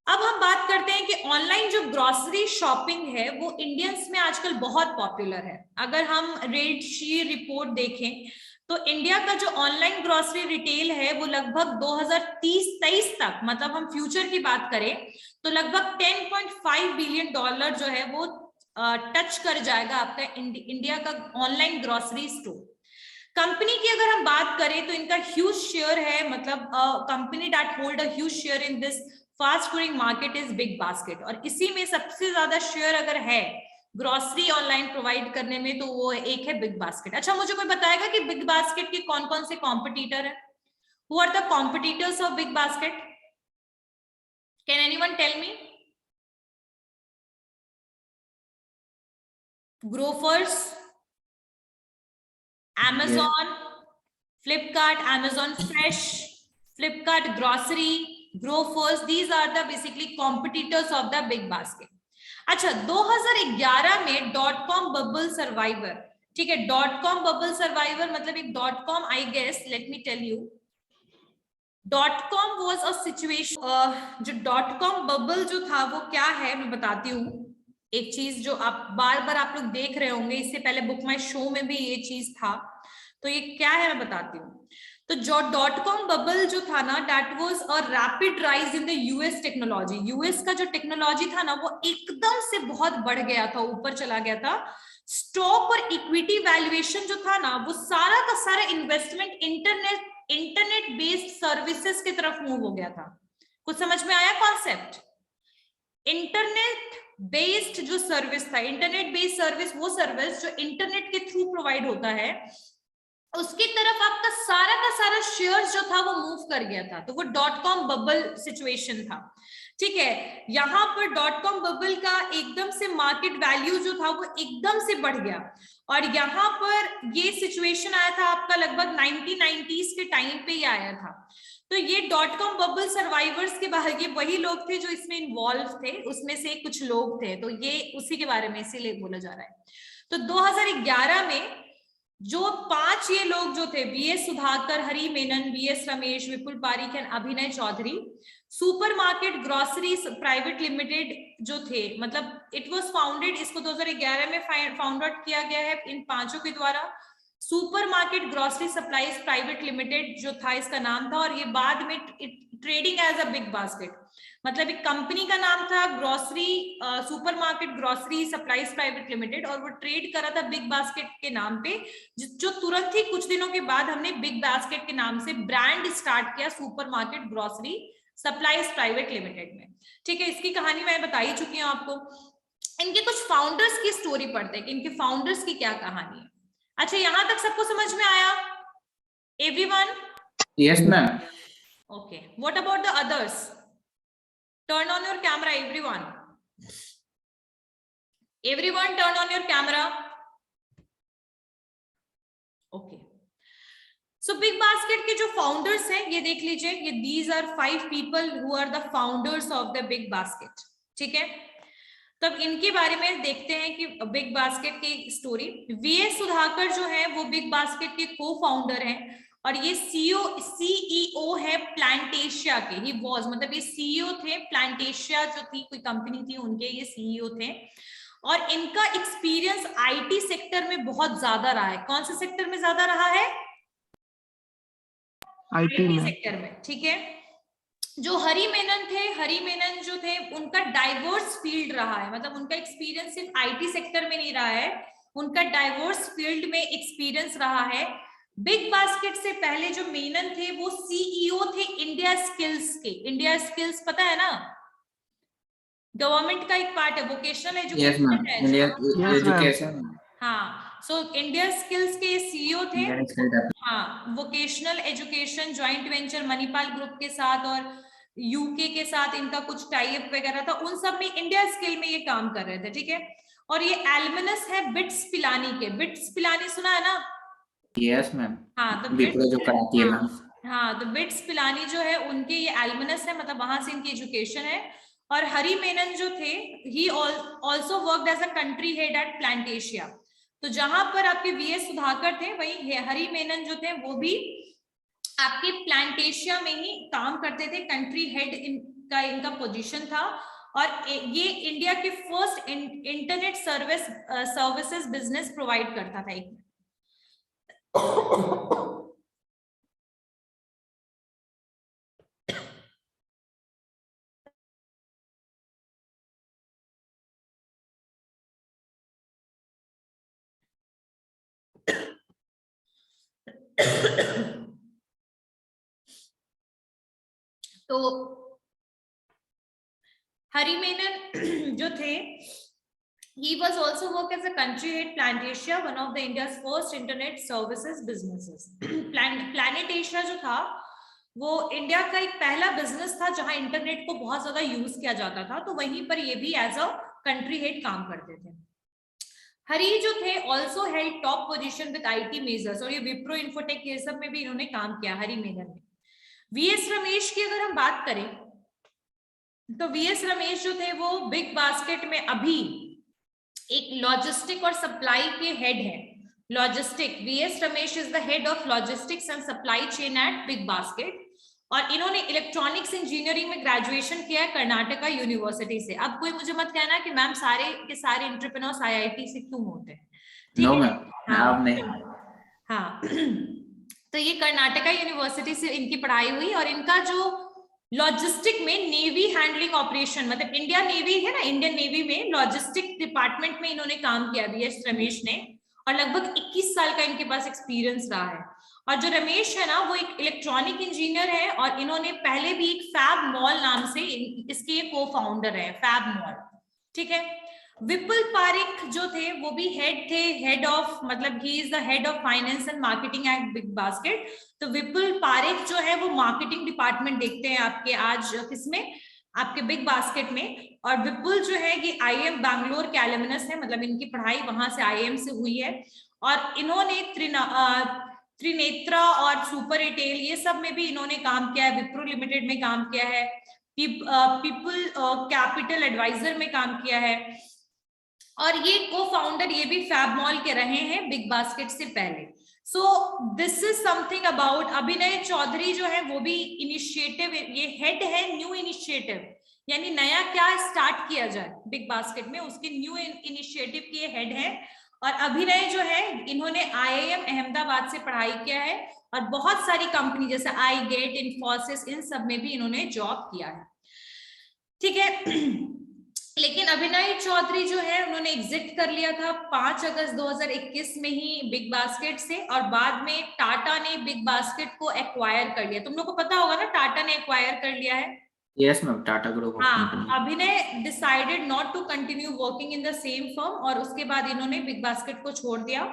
अब हम बात करते हैं कि ऑनलाइन जो ग्रोसरी शॉपिंग है वो इंडियंस में आजकल बहुत पॉपुलर है. अगर हम रेडशी रिपोर्ट देखें तो इंडिया का जो ऑनलाइन ग्रोसरी रिटेल है वो लगभग 2030-23 तक, मतलब हम फ्यूचर की बात करें तो लगभग $10.5 बिलियन जो है वो टच कर जाएगा आपका इंडिया का ऑनलाइन ग्रोसरी स्टोर. कंपनी की अगर हम बात करें तो इनका ह्यूज शेयर है, मतलब company that hold a huge share in this fast growing market is Big Basket. और इसी में सबसे ज्यादा शेयर अगर है ग्रोसरी ऑनलाइन प्रोवाइड करने में तो वो एक है बिग बास्केट. अच्छा, मुझे कोई बताएगा कि बिग बास्केट के कौन कौन से कॉम्पिटिटर है? Who are the competitors of Big Basket? Can anyone tell me? Grofers, Amazon, Flipkart, Amazon Fresh, Flipkart Grocery, Grofers, these are the basically competitors of the big basket. अच्छा, 2011 में .com bubble survivor, ठीक है, .com bubble survivor मतलब एक .com, I guess, let me tell you, .com was a situation, जो .com bubble जो था वो क्या है मैं बताती हूँ. एक चीज जो आप बार बार आप लोग देख रहे होंगे, इससे पहले बुक माई शो में भी ये चीज था, तो ये क्या है मैं बताती हूँ. तो जो .com बबल जो था ना, that was a rapid rise in the US technology. US का जो टेक्नोलॉजी था ना वो एकदम से बहुत बढ़ गया था, ऊपर चला गया था. स्टॉक और इक्विटी वैल्यूएशन जो था ना वो सारा का सारा इन्वेस्टमेंट इंटरनेट बेस्ड सर्विसेज की तरफ मूव हो गया था. कुछ समझ में आया कॉन्सेप्ट? इंटरनेट बेस्ड जो सर्विस था, इंटरनेट बेस्ड सर्विस, वो सर्विस जो इंटरनेट के थ्रू प्रोवाइड होता है, उसकी तरफ आपका सारा का सारा शेयर जो था वो मूव कर गया था. तो वो .com बबल सिचुएशन था. ठीक है, यहाँ पर .com बबल का एकदम से मार्केट वैल्यू जो था वो एकदम से बढ़ गया, और यहाँ पर ये सिचुएशन आया था आपका लगभग 1990s के टाइम पे ही आया था. तो ये .com बबल सर्वाइवर्स के बाहर ये वही लोग थे जो इसमें इन्वॉल्व थे, उसमें से कुछ लोग थे, तो ये उसी के बारे में इसीलिए बोला जा रहा है. तो 2011 में जो 5 ये लोग जो थे, BS Sudhakar, Hari Menon, BS Ramesh, Vipul Parikh and Abhinay Chaudhary, super market grocery private limited जो थे, मतलब इट वाज फाउंडेड, इसको 2011 में फाउंड आउट किया गया है इन 5 के द्वारा. Super market grocery supplies private limited जो था इसका नाम था, और ये बाद में trading as a Big Basket, मतलब एक कंपनी का नाम था grocery super market grocery supplies private limited, और वो ट्रेड करा था बिग बास्केट के नाम पे, जो तुरंत ही कुछ दिनों के बाद हमने बिग बास्केट के नाम से ब्रांड स्टार्ट किया super market grocery supplies private limited में. ठीक है, इसकी कहानी मैं बता ही चुकी हूँ आपको. इनके कुछ फाउंडर्स की स्टोरी पढ़ते हैं कि इनके फाउंडर्स की क्या कहानी है. अच्छा, यहां तक सबको समझ में आया? Everyone? Yes ma'am. Okay, what about the others? Turn on your camera everyone. Everyone turn on your camera. Okay, so Big Basket के जो फाउंडर्स हैं ये देख लीजिए, ये these are 5 people who are the founders of the Big Basket. ठीक है, तब इनके बारे में देखते हैं कि बिग बास्केट की स्टोरी। वीएस सुधाकर जो है वो बिग बास्केट के को फाउंडर हैं और ये सीईओ है प्लांटेशिया के। ही वॉज मतलब ये सीईओ थे, प्लांटेशिया जो थी कोई कंपनी थी उनके, ये सीईओ थे। और इनका एक्सपीरियंस आईटी सेक्टर में बहुत ज्यादा रहा है। कौन से सेक्टर में ज्यादा रहा है? आईटी में। सेक्टर में। ठीक है, जो हरि मेनन थे, हरि मेनन जो थे उनका डाइवर्स फील्ड रहा है, मतलब उनका एक्सपीरियंस सिर्फ आईटी सेक्टर में नहीं रहा है, उनका डाइवर्स फील्ड में एक्सपीरियंस रहा है। बिग बास्केट से पहले जो मेनन थे वो सीईओ थे इंडिया स्किल्स के। इंडिया स्किल्स पता है ना, गवर्नमेंट का एक पार्ट है, वोकेशनल एजुकेशन है। Yes, education. हाँ, सो इंडिया स्किल्स के सीईओ थे। हाँ, vocational education joint venture Manipal group के साथ और यूके के साथ इनका कुछ टाइप वगैरह था, उन सब में इंडिया स्किल में ये काम कर रहे थे। ठीक है, और ये एल्मनस है बिट्स पिलानी के। बिट्स पिलानी सुना है ना? Yes ma'am. हाँ, तो विप्रो जो कराती है मैम। हाँ, तो बिट्स पिलानी जो है उनके ये एल्मनस है, मतलब वहां से इनकी एजुकेशन है। और हरि मेनन जो थे, he also worked as a country head at Plantesia. तो जहां पर आपके वीएस सुधाकर थे, वही हरि मेनन जो थे वो भी आपके प्लांटेशिया में ही काम करते थे, कंट्री हेड इनका पोजीशन था। और ये इंडिया के first internet services business provide करता था। एक तो हरि मेनन जो थे, he was also work as a country head Plantasia, one of the India's first internet services businesses. Plantasia जो था वो इंडिया का एक पहला बिजनेस था जहां इंटरनेट को बहुत ज्यादा यूज किया जाता था, तो वहीं पर ये भी एज अ कंट्री हेड काम करते थे। हरी जो थे also held top position with IT measures, और ये विप्रो इन्फोटेक ये सब में भी इन्होंने काम किया हरि मेनन ने। वीएस रमेश की अगर हम बात करें तो वीएस रमेश जो थे वो बिग बास्केट में अभी एक लॉजिस्टिक और सप्लाई के हेड है। Logistic, V S Ramesh is the head of logistics and supply chain at Big Basket, और इन्होंने इलेक्ट्रॉनिक्स इंजीनियरिंग में ग्रेजुएशन किया है कर्नाटका यूनिवर्सिटी से। अब कोई मुझे मत कहना कि मैम सारे के सारे एंटरप्रेन्योर्स आईआईटी से क्यों होते हैं? नो मैम, आप नहीं। हाँ तो ये कर्नाटका यूनिवर्सिटी से इनकी पढ़ाई हुई, और इनका जो लॉजिस्टिक में नेवी हैंडलिंग ऑपरेशन, मतलब इंडिया नेवी है ना, इंडियन नेवी में लॉजिस्टिक डिपार्टमेंट में इन्होंने काम किया वीएस रमेश ने, और लगभग 21 साल का इनके पास एक्सपीरियंस रहा है। और जो रमेश है ना वो एक इलेक्ट्रॉनिक इंजीनियर है, और इन्होंने पहले भी एक फैब मॉल नाम से इसके को फाउंडर है, फैब मॉल। ठीक है, विपुल पारिक जो थे वो भी हेड थे, हेड ऑफ, मतलब he is the head of finance and marketing at Big Basket. तो विपुल पारिक जो है वो मार्केटिंग डिपार्टमेंट देखते हैं आपके आज किसमें, आपके बिग बास्केट में। और विपुल जो है ये आईएम बैंगलोर के एलुमनस है, मतलब इनकी पढ़ाई वहां से आईएम से हुई है, और इन्होंने त्रिनेत्रा और सुपर रिटेल ये सब में भी इन्होंने काम किया है, विप्रो लिमिटेड में काम किया है, पीपल कैपिटल एडवाइजर में काम किया है, और ये को फाउंडर ये भी फैब मॉल के रहे हैं बिग बास्केट से पहले। So this is something about अभिनय चौधरी जो है वो भी इनिशिएटिव, ये हेड है न्यू इनिशिएटिव, यानी नया क्या स्टार्ट किया जाए बिग बास्केट में, उसके न्यू इनिशिएटिव के हेड है। और अभिनय जो है इन्होंने आईआईएम अहमदाबाद से पढ़ाई किया है, और बहुत सारी कंपनी जैसे आई गेट, इन्फोसिस, इन सब में भी इन्होंने जॉब किया है। ठीक है लेकिन अभिनय चौधरी जो है उन्होंने एग्जिट कर लिया था 5 अगस्त 2021 में ही बिग बास्केट से, और बाद में टाटा ने बिग बास्केट को एक्वायर कर लिया। तुम लोग को पता होगा ना टाटा ने एक्वायर कर लिया है। Yes ma'am, Tata group. हाँ, Abhinay decided not to continue working in the same firm, और उसके बाद इन्होंने बिग बास्केट को छोड़ दिया।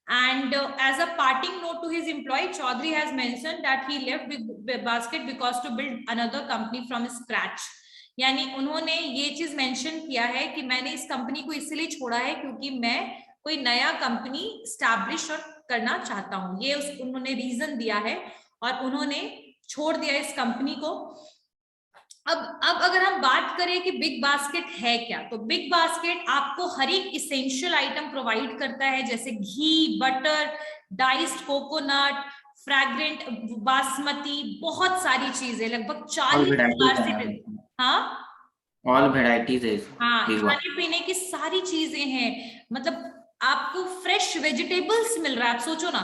And as a parting note to his employee, Chaudhary has mentioned that he left Big Basket because to build another company from scratch. यानी उन्होंने ये चीज मेंशन किया है कि मैंने इस कंपनी को इसलिए छोड़ा है क्योंकि मैं कोई नया कंपनी स्टैब्लिश और करना चाहता हूँ, ये उन्होंने रीजन दिया है और उन्होंने छोड़ दिया इस कंपनी को। अब अगर हम बात करें कि बिग बास्केट है क्या, तो बिग बास्केट आपको हर एक इसेंशियल आइटम प्रोवाइड करता है, जैसे घी, butter, diced coconut, fragrant basmati, बहुत सारी चीजें, लगभग 40,000 से, हाँ ऑल वेराइटीज है हाँ, खाने पीने की सारी चीजें हैं, मतलब आपको फ्रेश वेजिटेबल्स मिल रहा है। आप सोचो ना,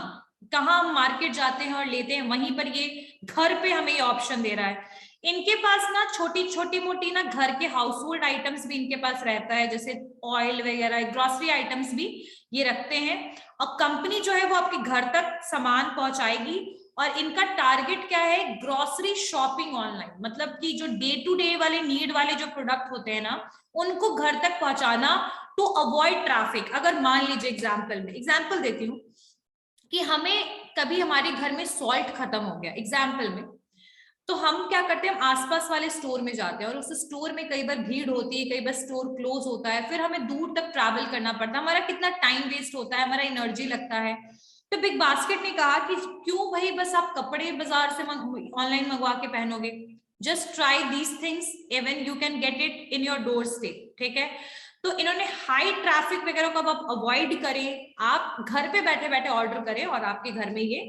कहाँ हम मार्केट जाते हैं और लेते हैं, वहीं पर ये घर पे हमें ये ऑप्शन दे रहा है। इनके पास ना छोटी मोटी ना घर के हाउस होल्ड आइटम्स भी इनके पास रहता है, जैसे ऑयल वगैरह, ग्रोसरी आइटम्स भी ये रखते हैं। और कंपनी जो है वो आपके घर तक सामान पहुंचाएगी, और इनका टारगेट क्या है, ग्रोसरी शॉपिंग ऑनलाइन, मतलब कि जो डे टू डे वाले नीड वाले जो प्रोडक्ट होते हैं ना, उनको घर तक पहुंचाना, टू अवॉइड ट्रैफिक। अगर मान लीजिए एग्जाम्पल देती हूँ कि हमें कभी हमारे घर में सॉल्ट खत्म हो गया एग्जाम्पल में, तो हम क्या करते हैं, हम आसपास वाले स्टोर में जाते हैं, और उस स्टोर में कई बार भीड़ होती है, कई बार स्टोर क्लोज होता है, फिर हमें दूर तक ट्रैवल करना पड़ता है, हमारा कितना टाइम वेस्ट होता है, हमारा एनर्जी लगता है। तो बिग बास्केट ने कहा कि क्यों भाई बस आप कपड़े बाजार से ऑनलाइन मंगवा के पहनोगे, just try these things, even you can get it in your doorstep, ठीक है। तो इन्होंने हाई ट्रैफिक वगैरह को अब आप अवॉइड करें, आप घर पे बैठे बैठे ऑर्डर करें और आपके घर में ये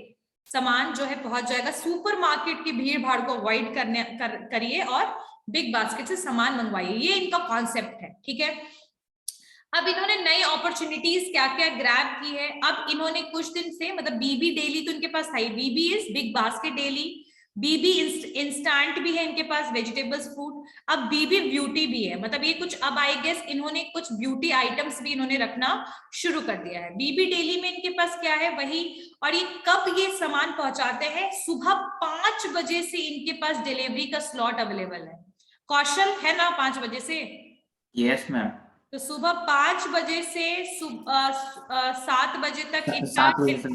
सामान जो है पहुंच जाएगा। सुपरमार्केट की भीड़ भाड़ को अवॉइड करिए और बिग बास्केट से सामान मंगवाइए, ये इनका कॉन्सेप्ट है, ठीक है। अब इन्होंने नई अपॉर्चुनिटीज क्या क्या ग्रैब की है। अब इन्होंने कुछ दिन से, मतलब बीबी डेली तो इनके पास है, BB is Big Basket daily, BB instant भी है इनके पास, वेजिटेबल्स फ्रूट, अब बीबी ब्यूटी भी है, मतलब ये कुछ, अब आई गेस इन्होंने कुछ ब्यूटी आइटम्स भी इन्होंने रखना शुरू कर दिया है। बीबी डेली में इनके पास क्या है वही, और ये कब ये सामान पहुंचाते हैं, सुबह 5 बजे से इनके पास डिलीवरी का स्लॉट अवेलेबल है। कौशल है ना 5 बजे से? Yes ma'am. तो सुबह 5 बजे से 7 बजे तक इनका, 7 बजे से,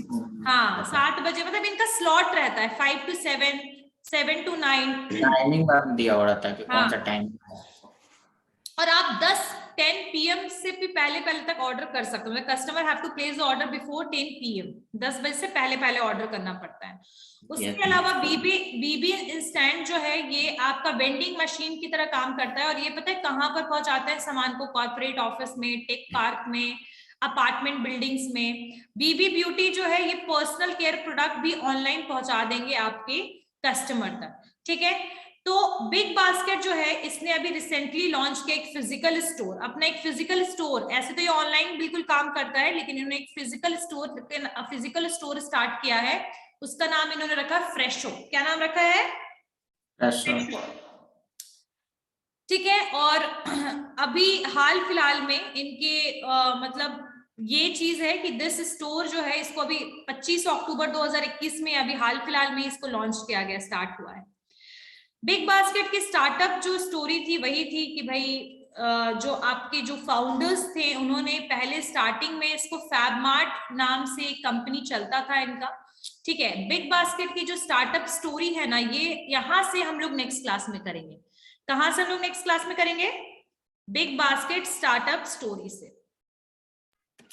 हाँ 7 बजे, मतलब इनका स्लॉट रहता है 5 to 7, 7 to 9 टाइमिंग दिया हो रहा था कि कौन सा टाइम, और आप 10 PM से भी पहले तक ऑर्डर कर सकते हो। Customer have to place the order before 10 PM, 10 बजे से पहले ऑर्डर करना पड़ता है। उसके अलावा बीबी इंस्टेंट जो है ये आपका वेंडिंग मशीन की तरह काम करता है, और ये पता है कहाँ पर पहुंचाता है सामान को, कॉर्पोरेट ऑफिस में, टेक पार्क में, अपार्टमेंट बिल्डिंग्स में। बीबी ब्यूटी जो है ये पर्सनल केयर प्रोडक्ट भी ऑनलाइन पहुंचा देंगे आपके कस्टमर तक, ठीक है। तो बिग बास्केट जो है इसने अभी रिसेंटली लॉन्च किया एक फिजिकल स्टोर, अपना एक फिजिकल स्टोर। ऐसे तो ये ऑनलाइन बिल्कुल काम करता है, लेकिन इन्होंने एक फिजिकल स्टोर स्टार्ट किया है, उसका नाम इन्होंने रखा फ्रेशो। क्या नाम रखा है? फ्रेशो, ठीक है। और अभी हाल फिलहाल में इनके मतलब ये चीज है कि दिस स्टोर जो है इसको अभी 25 अक्टूबर 2021 में अभी हाल फिलहाल में इसको लॉन्च किया गया, स्टार्ट हुआ है। बिग बास्केट की स्टार्टअप जो स्टोरी थी वही थी कि भाई जो आपके जो फाउंडर्स थे उन्होंने पहले स्टार्टिंग में इसको फैबमार्ट नाम से एक कंपनी चलता था इनका, ठीक है। बिग बास्केट की जो स्टार्टअप स्टोरी है ना, ये यहाँ से हम लोग नेक्स्ट क्लास में करेंगे। कहाँ से हम लोग नेक्स्ट क्लास में करेंगे? बिग बास्केट स्टार्टअप स्टोरी से,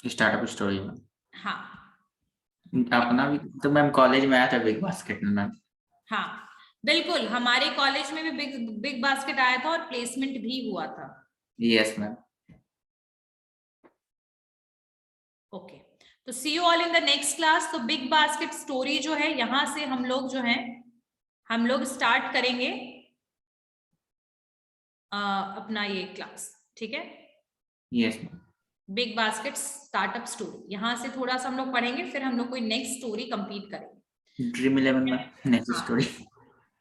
स्टार्टअप स्टोरी में। हाँ अपना भी तो मैम कॉलेज में आया था बिग बास्केट में मैम। हाँ बिल्कुल, हमारे कॉलेज में भी बिग बास्केट आया था और प्लेसमेंट भी हुआ था। Yes ma'am. ओके, तो see you all in the next class. तो बिग बास्केट स्टोरी जो है यहां से हम लोग जो है हम लोग स्टार्ट करेंगे अपना ये क्लास, ठीक है। Yes ma'am. Big basket startup story, यहां से थोड़ा सा हम लोग पढ़ेंगे, फिर हम लोग कोई नेक्स्ट स्टोरी कंप्लीट करेंगे। ड्रीम 11 में नेक्स्ट स्टोरी,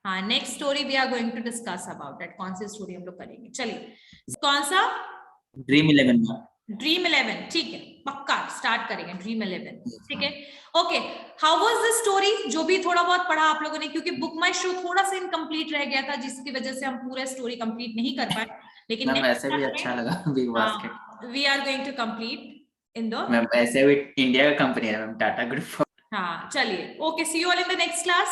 हाँ next story we are going to discuss about that. कौन सी स्टोरी हम लोग करेंगे? चलिए, कौन सा? ड्रीम 11 में। ड्रीम 11, ठीक है, पक्का स्टार्ट करेंगे ड्रीम 11, ठीक है। Okay, how was the story? जो भी थोड़ा बहुत पढ़ा आप लोगों ने, क्योंकि बुक माई शो थोड़ा सा इनकम्प्लीट रह गया था, जिसकी वजह से हम पूरा स्टोरी कंप्लीट नहीं कर पाए, लेकिन वैसे भी अच्छा लगा Big Basket. We are going to complete in the, ma'am ऐसे भी इंडिया का कंपनी है मैम, टाटा ग्रुप। हाँ चलिए, okay, see you all in the next class.